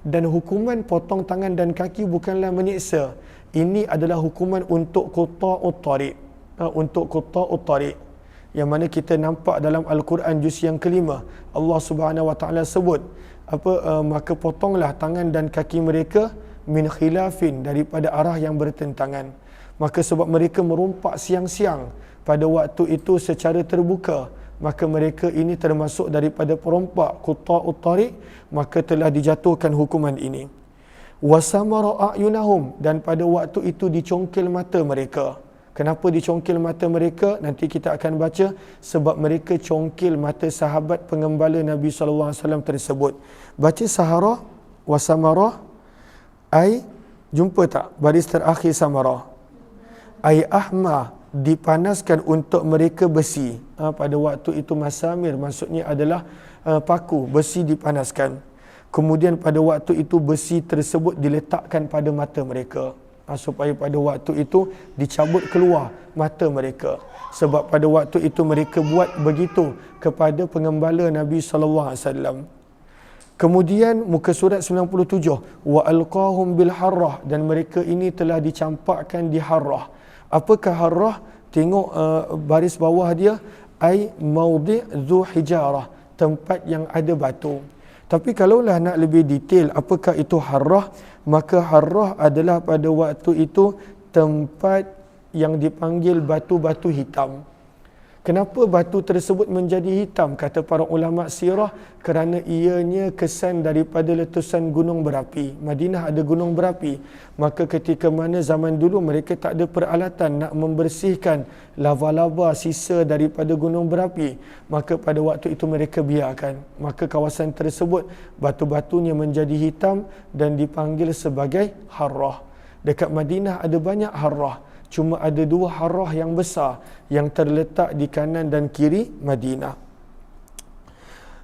Dan hukuman potong tangan dan kaki bukanlah menyiksa. Ini adalah hukuman untuk quta'ut tariq. Untuk quta'ut tariq. Yang mana kita nampak dalam Al-Quran juz yang kelima. Allah Subhanahu Wa Taala sebut, maka potonglah tangan dan kaki mereka min khilafin, daripada arah yang bertentangan. Maka sebab mereka merompak siang-siang pada waktu itu secara terbuka, maka mereka ini termasuk daripada perompak quta'ut tariq, maka telah dijatuhkan hukuman ini. Wasamara a'yunahum, dan pada waktu itu dicongkel mata mereka. Kenapa dicongkel mata mereka? Nanti kita akan baca. Sebab mereka congkil mata sahabat pengembala Nabi SAW tersebut. Baca sahara, wasamara, ai, jumpa tak baris terakhir samara? Ai ahma, dipanaskan untuk mereka besi. Pada waktu itu masamir, maksudnya adalah paku, besi dipanaskan. Kemudian pada waktu itu besi tersebut diletakkan pada mata mereka. Supaya pada waktu itu dicabut keluar mata mereka. Sebab pada waktu itu mereka buat begitu kepada pengembala Nabi SAW. Kemudian muka surat 97, wa alqahum bil harrah, dan mereka ini telah dicampakkan di harrah. Apakah harrah? Tengok baris bawah dia, ai maudhi' dzu hijarah, tempat yang ada batu. Tapi kalaulah nak lebih detail apakah itu harrah, maka harrah adalah pada waktu itu tempat yang dipanggil batu-batu hitam. Kenapa batu tersebut menjadi hitam? Kata para ulama sirah, kerana ianya kesan daripada letusan gunung berapi. Madinah ada gunung berapi. Maka ketika mana zaman dulu mereka tak ada peralatan nak membersihkan lava-lava sisa daripada gunung berapi, maka pada waktu itu mereka biarkan. Maka kawasan tersebut batu-batunya menjadi hitam dan dipanggil sebagai harrah. Dekat Madinah ada banyak harrah. Cuma ada dua harrah yang besar yang terletak di kanan dan kiri Madinah.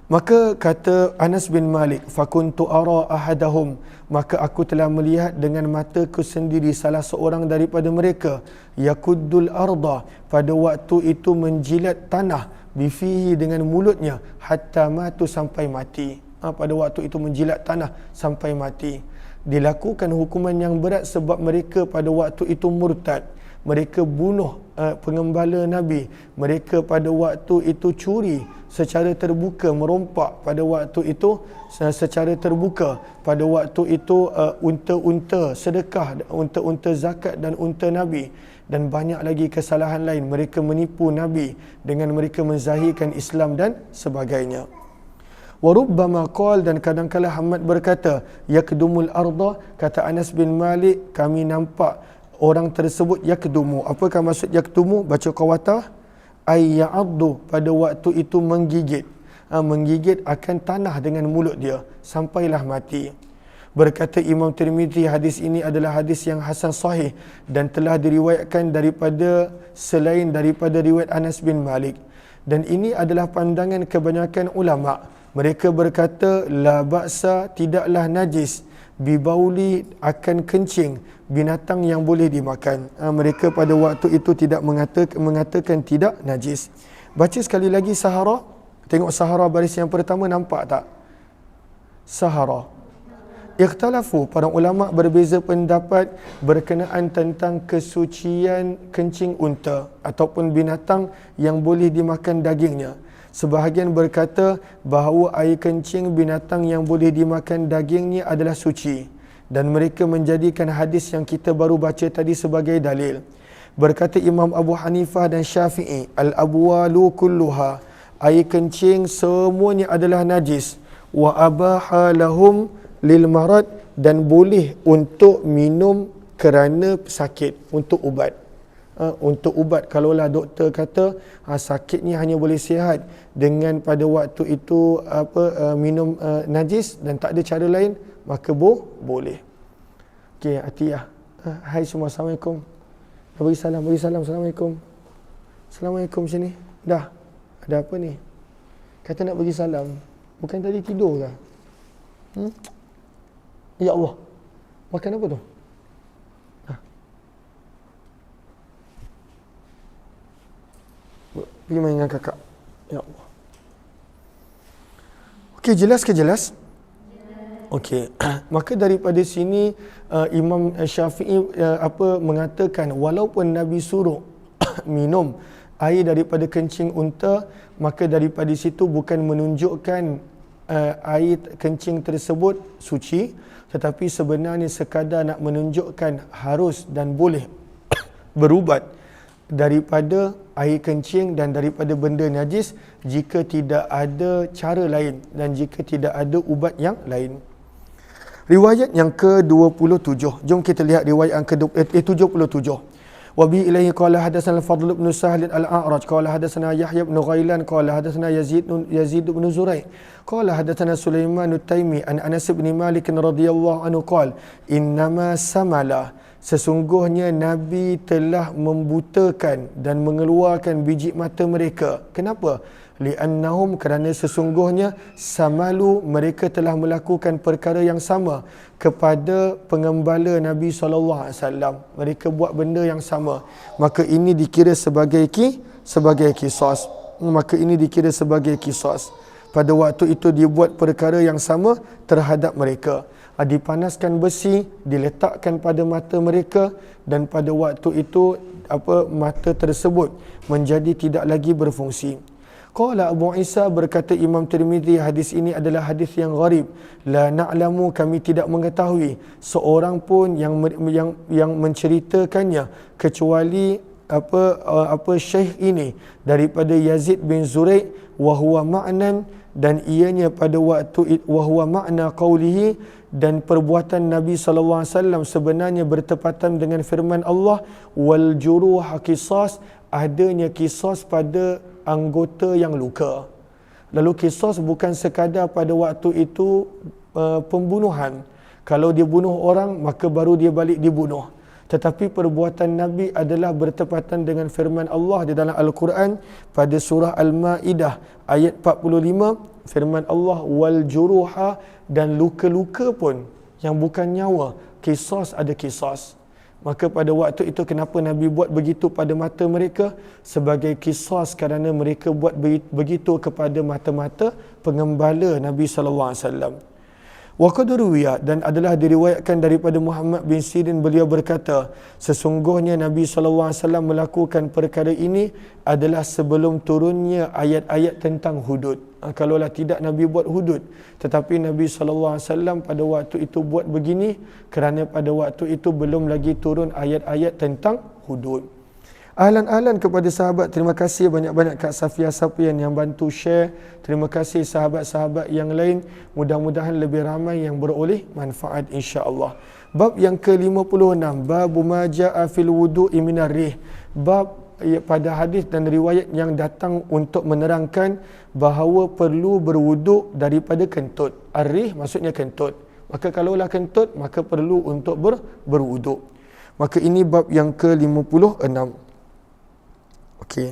Maka kata Anas bin Malik, fakuntu ara ahadahum, maka aku telah melihat dengan mataku sendiri salah seorang daripada mereka, yakuddul arda, pada waktu itu menjilat tanah, bifihi, dengan mulutnya, hatta matu, sampai mati. Pada waktu itu menjilat tanah sampai mati. Dilakukan hukuman yang berat sebab mereka pada waktu itu murtad. Mereka bunuh pengembala Nabi. Mereka pada waktu itu curi secara terbuka, merompak pada waktu itu secara terbuka. Pada waktu itu unta-unta sedekah, unta-unta zakat dan unta Nabi. Dan banyak lagi kesalahan lain. Mereka menipu Nabi dengan mereka menzahirkan Islam dan sebagainya. Warubbama qal, dan kadang-kala Ahmad berkata, yakdumul arda, kata Anas bin Malik, kami nampak orang tersebut yakdumu. Apakah maksud yakdumu? Baca qawatah, ay ya'addu, pada waktu itu menggigit. Menggigit akan tanah dengan mulut dia sampailah mati. Berkata Imam Tirmizi, hadis ini adalah hadis yang hasan sahih dan telah diriwayatkan daripada selain daripada riwayat Anas bin Malik. Dan ini adalah pandangan kebanyakan ulama. Mereka berkata, la ba'sa, tidaklah najis, bibauli, akan kencing binatang yang boleh dimakan. Mereka pada waktu itu tidak mengatakan tidak najis. Baca sekali lagi Sahara. Tengok Sahara baris yang pertama, nampak tak? Sahara. Ikhtalafu, para ulama berbeza pendapat berkenaan tentang kesucian kencing unta ataupun binatang yang boleh dimakan dagingnya. Sebahagian berkata bahawa air kencing binatang yang boleh dimakan dagingnya adalah suci, dan mereka menjadikan hadis yang kita baru baca tadi sebagai dalil. Berkata Imam Abu Hanifah dan Syafi'i, al-abwalu kulluha, air kencing semuanya adalah najis, wa abaha lahum lil marad, dan boleh untuk minum kerana sakit, untuk ubat. Untuk ubat, kalaulah doktor kata sakit ni hanya boleh sihat dengan pada waktu itu minum najis dan tak ada cara lain, maka boleh. Okey, Atiyah. Hai semua, Assalamualaikum. Bagi salam, Assalamualaikum. Assalamualaikum sini. Dah. Ada apa ni? Kata nak bagi salam. Bukan tadi tidur ke? Ya Allah. Makan apa tu? Pergi main dengan kakak. Ya Allah. Okey, jelas ke jelas? Okey. Maka daripada sini Imam Syafi'i mengatakan walaupun Nabi suruh minum air daripada kencing unta, maka daripada situ bukan menunjukkan air kencing tersebut suci, tetapi sebenarnya sekadar nak menunjukkan harus dan boleh berubat daripada air kencing dan daripada benda najis jika tidak ada cara lain dan jika tidak ada ubat yang lain. Riwayat yang ke-27. Jom kita lihat riwayat yang ke-77. Wabi ilaihi qala hadatsana al-Fadl bin Sahl al-A'raj qala hadatsana Yahya bin Ghailan qala hadatsana Yazid bin Zurai qala hadatsana Sulaiman at-Taimi an Anas bin Malik radhiyallahu anhu qala innama samala, sesungguhnya Nabi telah membutakan dan mengeluarkan biji mata mereka. Kenapa? Li'annahum, kerana sesungguhnya samalu, mereka telah melakukan perkara yang sama kepada pengembala Nabi SAW. Mereka buat benda yang sama. Maka ini dikira sebagai qisas. Maka ini dikira sebagai qisas. Pada waktu itu dia buat perkara yang sama terhadap mereka. Dipanaskan besi, diletakkan pada mata mereka dan pada waktu itu mata tersebut menjadi tidak lagi berfungsi. Qala Abu Isa, berkata Imam Tirmizi, hadis ini adalah hadis yang gharib. La na'lamu, kami tidak mengetahui seorang pun yang menceritakannya kecuali syekh ini daripada Yazid bin Zurai wa huwa ma'nan, dan ianya pada waktu wa huwa ma'na qawlihi, dan perbuatan Nabi SAW sebenarnya bertepatan dengan firman Allah, wal juruh qisas, adanya qisas pada anggota yang luka. Lalu qisas bukan sekadar pada waktu itu pembunuhan. Kalau dia bunuh orang, maka baru dia balik dibunuh. Tetapi perbuatan Nabi adalah bertepatan dengan firman Allah di dalam Al-Quran pada surah Al-Ma'idah ayat 45, firman Allah wal juruha, dan luka-luka pun yang bukan nyawa, qisas, ada qisas. Maka pada waktu itu kenapa Nabi buat begitu pada mata mereka? Sebagai qisas, kerana mereka buat begitu kepada mata-mata pengembala Nabi SAW. Wa qad ruwiya, dan adalah diriwayatkan daripada Muhammad bin Sirin, beliau berkata, sesungguhnya Nabi SAW melakukan perkara ini adalah sebelum turunnya ayat-ayat tentang hudud. Kalaulah tidak Nabi buat hudud, tetapi Nabi SAW pada waktu itu buat begini kerana pada waktu itu belum lagi turun ayat-ayat tentang hudud. Ahlan-ahlan kepada sahabat. Terima kasih banyak-banyak Kak Safia Sapian yang bantu share. Terima kasih sahabat-sahabat yang lain. Mudah-mudahan lebih ramai yang beroleh manfaat insya-Allah. Bab yang ke-56, bab ma jaa fil wudu'i minar rih. Bab pada hadis dan riwayat yang datang untuk menerangkan bahawa perlu berwuduk daripada kentut. Ar-rih maksudnya kentut. Maka kalaulah kentut, maka perlu untuk berwuduk. Maka ini bab yang ke-56. Okey.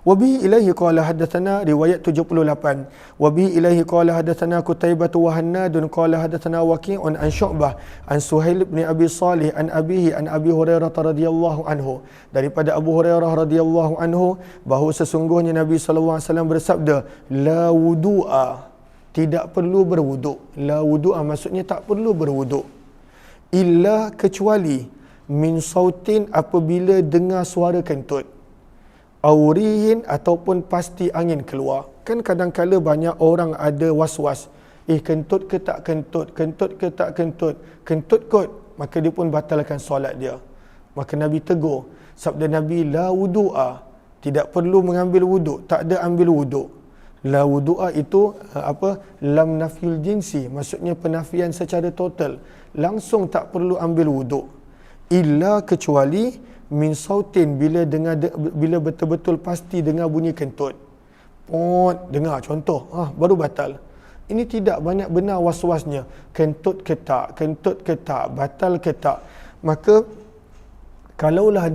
Wabihi ilaihi qala hadatsana, riwayat 78. Wabihi ilaihi qala hadatsana Qutaibah wa Hannadun qala hadatsana Waqi'un an Syu'bah an Suhail bin Abi Salih an abihi an Abi Hurairah radhiyallahu anhu, daripada Abu Hurairah radhiyallahu anhu bahawa sesungguhnya Nabi sallallahu alaihi wasallam bersabda, la wudu'a, tidak perlu berwuduk. La wudu'a maksudnya tak perlu berwuduk, illa, kecuali, min sautin, apabila dengar suara kentut, aurihin, ataupun pasti angin keluar. Kan kadang-kala banyak orang ada was-was, kentut ke tak kentut, kentut ke tak kentut, kentut kot, maka dia pun batalkan solat dia. Maka Nabi tegur, sabda Nabi, la wudu'a, tidak perlu mengambil wuduk, tak ada ambil wuduk. La wudu'a itu lam nafyul jinsi, maksudnya penafian secara total, langsung tak perlu ambil wuduk. Illa, kecuali, min sautin, bila betul-betul pasti dengar bunyi kentut, dengar contoh, baru batal. Ini tidak banyak benar was-wasnya, kentut ke tak, batal ke tak. Maka kalaulah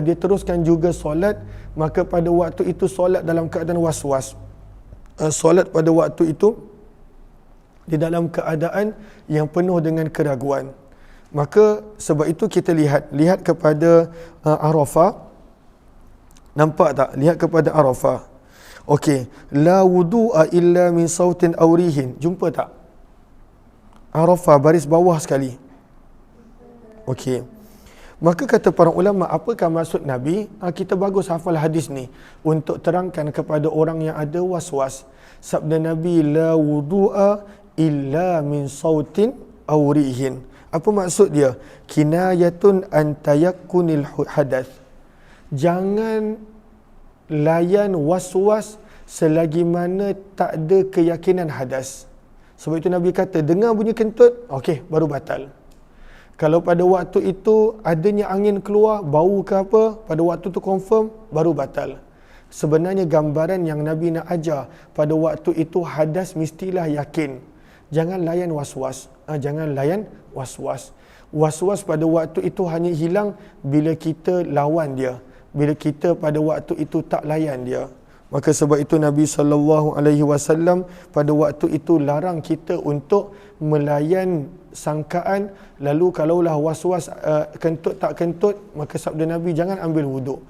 dia teruskan juga solat, maka pada waktu itu solat dalam keadaan was-was. Solat pada waktu itu di dalam keadaan yang penuh dengan keraguan. Maka sebab itu kita lihat kepada Arafah, Nampak tak? Lihat kepada Arafah. Okey, la wudu'a illa min sautin aw rihin. Jumpa tak? Arafah baris bawah sekali. Okey. Maka kata para ulama, apakah maksud Nabi? Kita bagus hafal hadis ni untuk terangkan kepada orang yang ada was-was. Sabda Nabi, la wudu'a illa min sautin aw rihin. Apa maksud dia? Kinayatun an tayakkunil hadath. Jangan layan was-was selagi mana tak ada keyakinan hadas. Sebab itu Nabi kata, dengar bunyi kentut, okey, baru batal. Kalau pada waktu itu adanya angin keluar, bau ke apa, pada waktu itu confirm, baru batal. Sebenarnya gambaran yang Nabi nak ajar, pada waktu itu hadas mestilah yakin. Jangan layan was-was. Jangan layan was-was. Was-was pada waktu itu hanya hilang bila kita lawan dia. Bila kita pada waktu itu tak layan dia. Maka sebab itu Nabi SAW pada waktu itu larang kita untuk melayan sangkaan. Lalu kalaulah was-was kentut tak kentut, maka sabda Nabi, jangan ambil wuduk.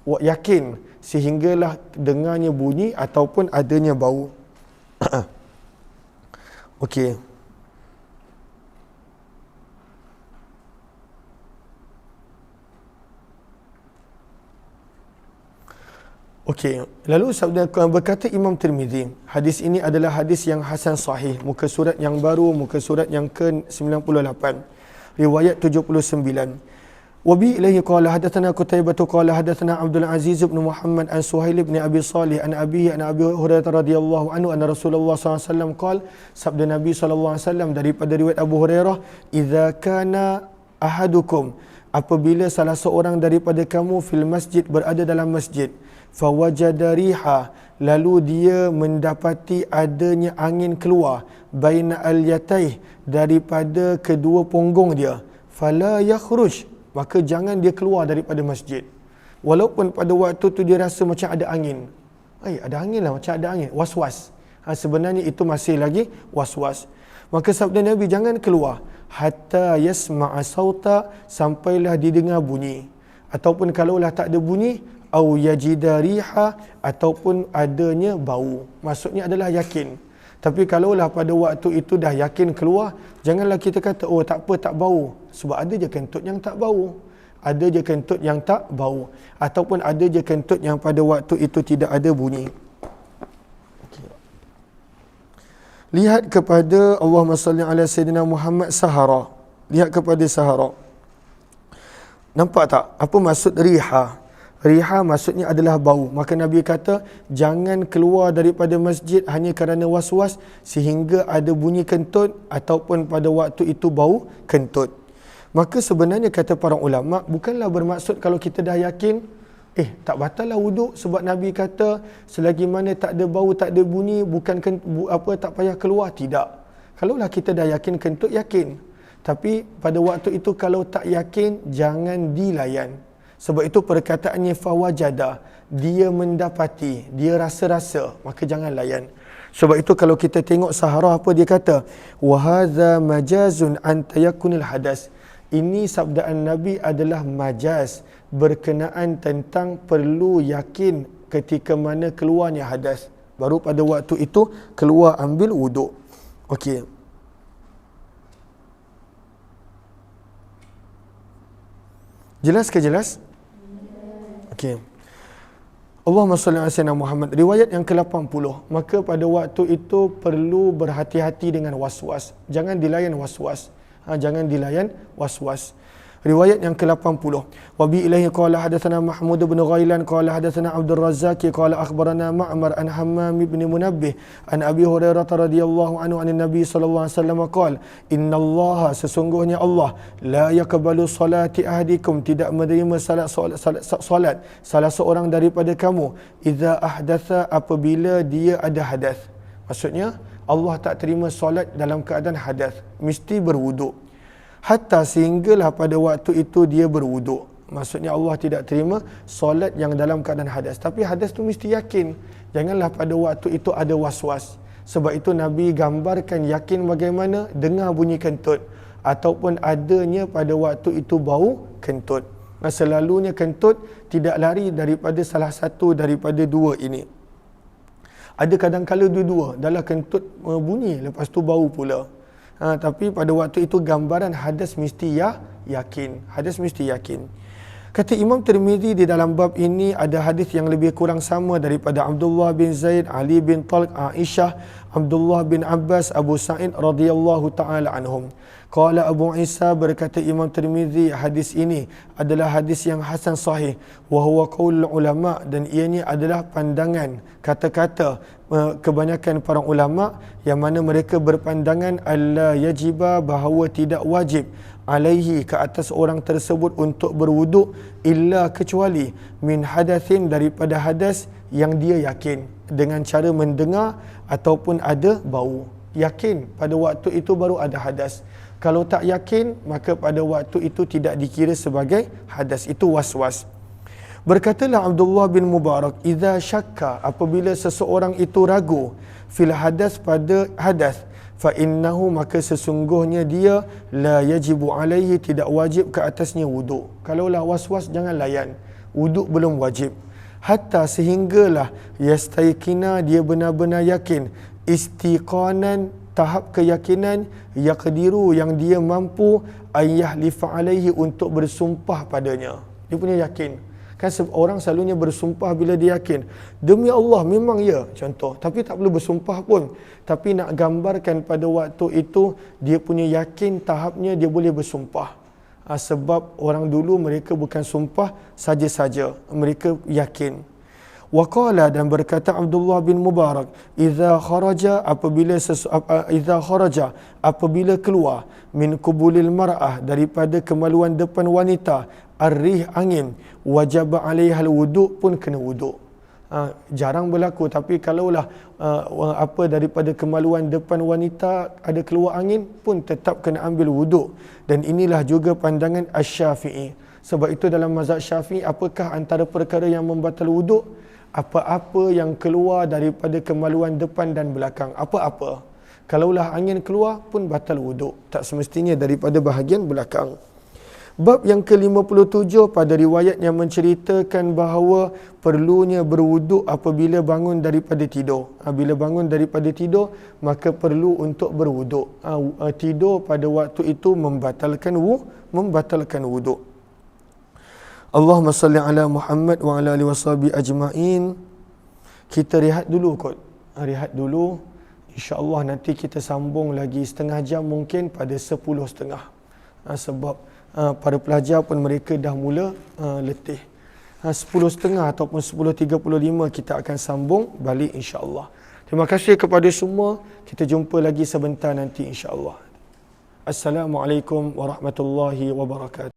Yakin sehinggalah dengarnya bunyi ataupun adanya bau. Okey. Okey, lalu sabda berkata Imam Tirmizi, hadis ini adalah hadis yang hasan sahih, muka surat yang baru, muka surat yang ke-98, riwayat 79. Wabi ilaihi qala hadatsana Qutaibah qala hadatsana Abdul Aziz bin Muhammad an Suhail bin Abi Salih an Abi Hurairah radhiyallahu anhu anna Rasulullah sallallahu alaihi wasallam qala, sabda Nabi sallallahu alaihi wasallam daripada riwayat Abu Hurairah, idza kana ahadukum, apabila salah seorang daripada kamu fil masjid, berada dalam masjid, fawajada riha, lalu dia mendapati adanya angin keluar, baina al-yataih, daripada kedua punggung dia, fala yakhruj, maka jangan dia keluar daripada masjid. Walaupun pada waktu tu dia rasa macam ada angin. Ada angin lah, macam ada angin, was-was. Sebenarnya itu masih lagi was-was. Maka sabda Nabi, jangan keluar hatta yasma'a sauta, sampailah didengar bunyi. Ataupun kalaulah tak ada bunyi, au yajida riha, ataupun adanya bau. Maksudnya adalah yakin. Tapi kalaulah pada waktu itu dah yakin keluar, janganlah kita kata, oh tak apa, tak bau. Sebab ada je kentut yang tak bau. Ada je kentut yang tak bau. Ataupun ada je kentut yang pada waktu itu tidak ada bunyi. Okay. Lihat kepada Allahumma salli ala Sayyidina Muhammad sahara. Lihat kepada sahara. Nampak tak? Apa maksud riha? Riha maksudnya adalah bau. Maka Nabi kata, jangan keluar daripada masjid hanya kerana was-was sehingga ada bunyi kentut ataupun pada waktu itu bau kentut. Maka sebenarnya kata para ulama, bukanlah bermaksud kalau kita dah yakin, tak batal lah wuduk, sebab Nabi kata selagi mana tak ada bau, tak ada bunyi, bukan tak payah keluar. Tidak. Kalaulah kita dah yakin kentut, yakin. Tapi pada waktu itu kalau tak yakin, jangan dilayan. Sebab itu perkataannya fawajada, dia mendapati, dia rasa-rasa, maka jangan layan. Sebab itu kalau kita tengok Sahara, apa dia kata? Wa hadza majazun an tayakkunil hadas. Ini sabdaan Nabi adalah majaz berkenaan tentang perlu yakin ketika mana keluarnya hadas. Baru pada waktu itu keluar ambil wuduk. Okey. Jelas ke jelas? Okey. Allahumma salli ala sayyidina Muhammad. Riwayat yang ke-80. Maka pada waktu itu perlu berhati-hati dengan was-was. Jangan dilayan was-was. Jangan dilayan was-was. Riwayat yang ke-80. Wa bi ilaihi qala hadatsana Mahmud bin Ghailan qala hadatsana Abdul Razzaq qala akhbarana Ma'mar an Hammam bin Munabbih an Abi Hurairah radhiyallahu anhu an Nabi sallallahu alaihi wasallam qala, innallaha, sesungguhnya Allah, la yaqbalu salati ahadikum, tidak menerima salat salah seorang daripada kamu, idza ahdatha, apabila dia ada hadas. Maksudnya Allah tak terima solat dalam keadaan hadas, mesti berwuduk. Hatta sehinggalah pada waktu itu dia berwuduk. Maksudnya Allah tidak terima solat yang dalam keadaan hadas. Tapi hadas tu mesti yakin. Janganlah pada waktu itu ada was-was. Sebab itu Nabi gambarkan yakin bagaimana? Dengar bunyi kentut. Ataupun adanya pada waktu itu bau kentut. Selalunya kentut tidak lari daripada salah satu daripada dua ini. Ada kadang-kala dua-dua, dalam kentut bunyi, lepas tu bau pula. Tapi pada waktu itu gambaran hadas mesti yakin. Hadas mesti yakin. Kata Imam Tirmizi, di dalam bab ini ada hadis yang lebih kurang sama daripada Abdullah bin Zaid, Ali bin Talq, Aisyah, Abdullah bin Abbas, Abu Sa'id radhiyallahu taala anhum. Qala Abu Isa, berkata Imam Tirmizi, hadis ini adalah hadis yang hasan sahih, wa huwa qaul ulama, dan ianya adalah pandangan, kata-kata kebanyakan para ulama, yang mana mereka berpandangan alla yajiba, bahawa tidak wajib, alaihi, ke atas orang tersebut untuk berwuduk, illa, kecuali, min hadathin, daripada hadas yang dia yakin, dengan cara mendengar ataupun ada bau. Yakin pada waktu itu baru ada hadas. Kalau tak yakin, maka pada waktu itu tidak dikira sebagai hadas. Itu was-was. Berkatalah Abdullah bin Mubarak, idza syakka, apabila seseorang itu ragu, fil hadas, pada hadas, fa innahu, maka sesungguhnya dia, la yajibu alaihi, tidak wajib ke atasnya wuduk. Kalaulah was-was, jangan layan. Wuduk belum wajib. Hatta, sehinggalah, yastaikina, dia benar-benar yakin, istiqanan, tahap keyakinan, yaqdiru, yang dia mampu, ayyahlifa alaihi, untuk bersumpah padanya. Dia punya yakin. Kan orang selalunya bersumpah bila dia yakin. Demi Allah, memang ya, contoh. Tapi tak perlu bersumpah pun. Tapi nak gambarkan pada waktu itu, dia punya yakin tahapnya dia boleh bersumpah. Sebab orang dulu mereka bukan sumpah saja-saja. Mereka yakin. Waqala, dan berkata Abdullah bin Mubarak, idza kharaja, apabila keluar, min kubulil mar'ah, daripada kemaluan depan wanita, arrih, angin, wajib alaiha alwudu, pun kena wuduk. Jarang berlaku, tapi kalaulah daripada kemaluan depan wanita ada keluar angin, pun tetap kena ambil wuduk. Dan inilah juga pandangan Asy-Syafi'i. Sebab itu dalam mazhab Syafi'i, apakah antara perkara yang membatal wuduk? Apa-apa yang keluar daripada kemaluan depan dan belakang. Apa-apa. Kalaulah angin keluar, pun batal wuduk. Tak semestinya daripada bahagian belakang. Bab yang ke-57, pada riwayat yang menceritakan bahawa perlunya berwuduk apabila bangun daripada tidur. Bila bangun daripada tidur, maka perlu untuk berwuduk. Tidur pada waktu itu membatalkan wuduk. Allahumma salli ala Muhammad wa ala alihi washabi ajma'in. Kita rehat dulu kot. Rehat dulu. InsyaAllah nanti kita sambung lagi setengah jam, mungkin pada 10.30. Sebab para pelajar pun mereka dah mula letih. 10.30 ataupun 10.35 kita akan sambung balik insya-Allah. Terima kasih kepada semua. Kita jumpa lagi sebentar nanti insya-Allah. Assalamualaikum warahmatullahi wabarakatuh.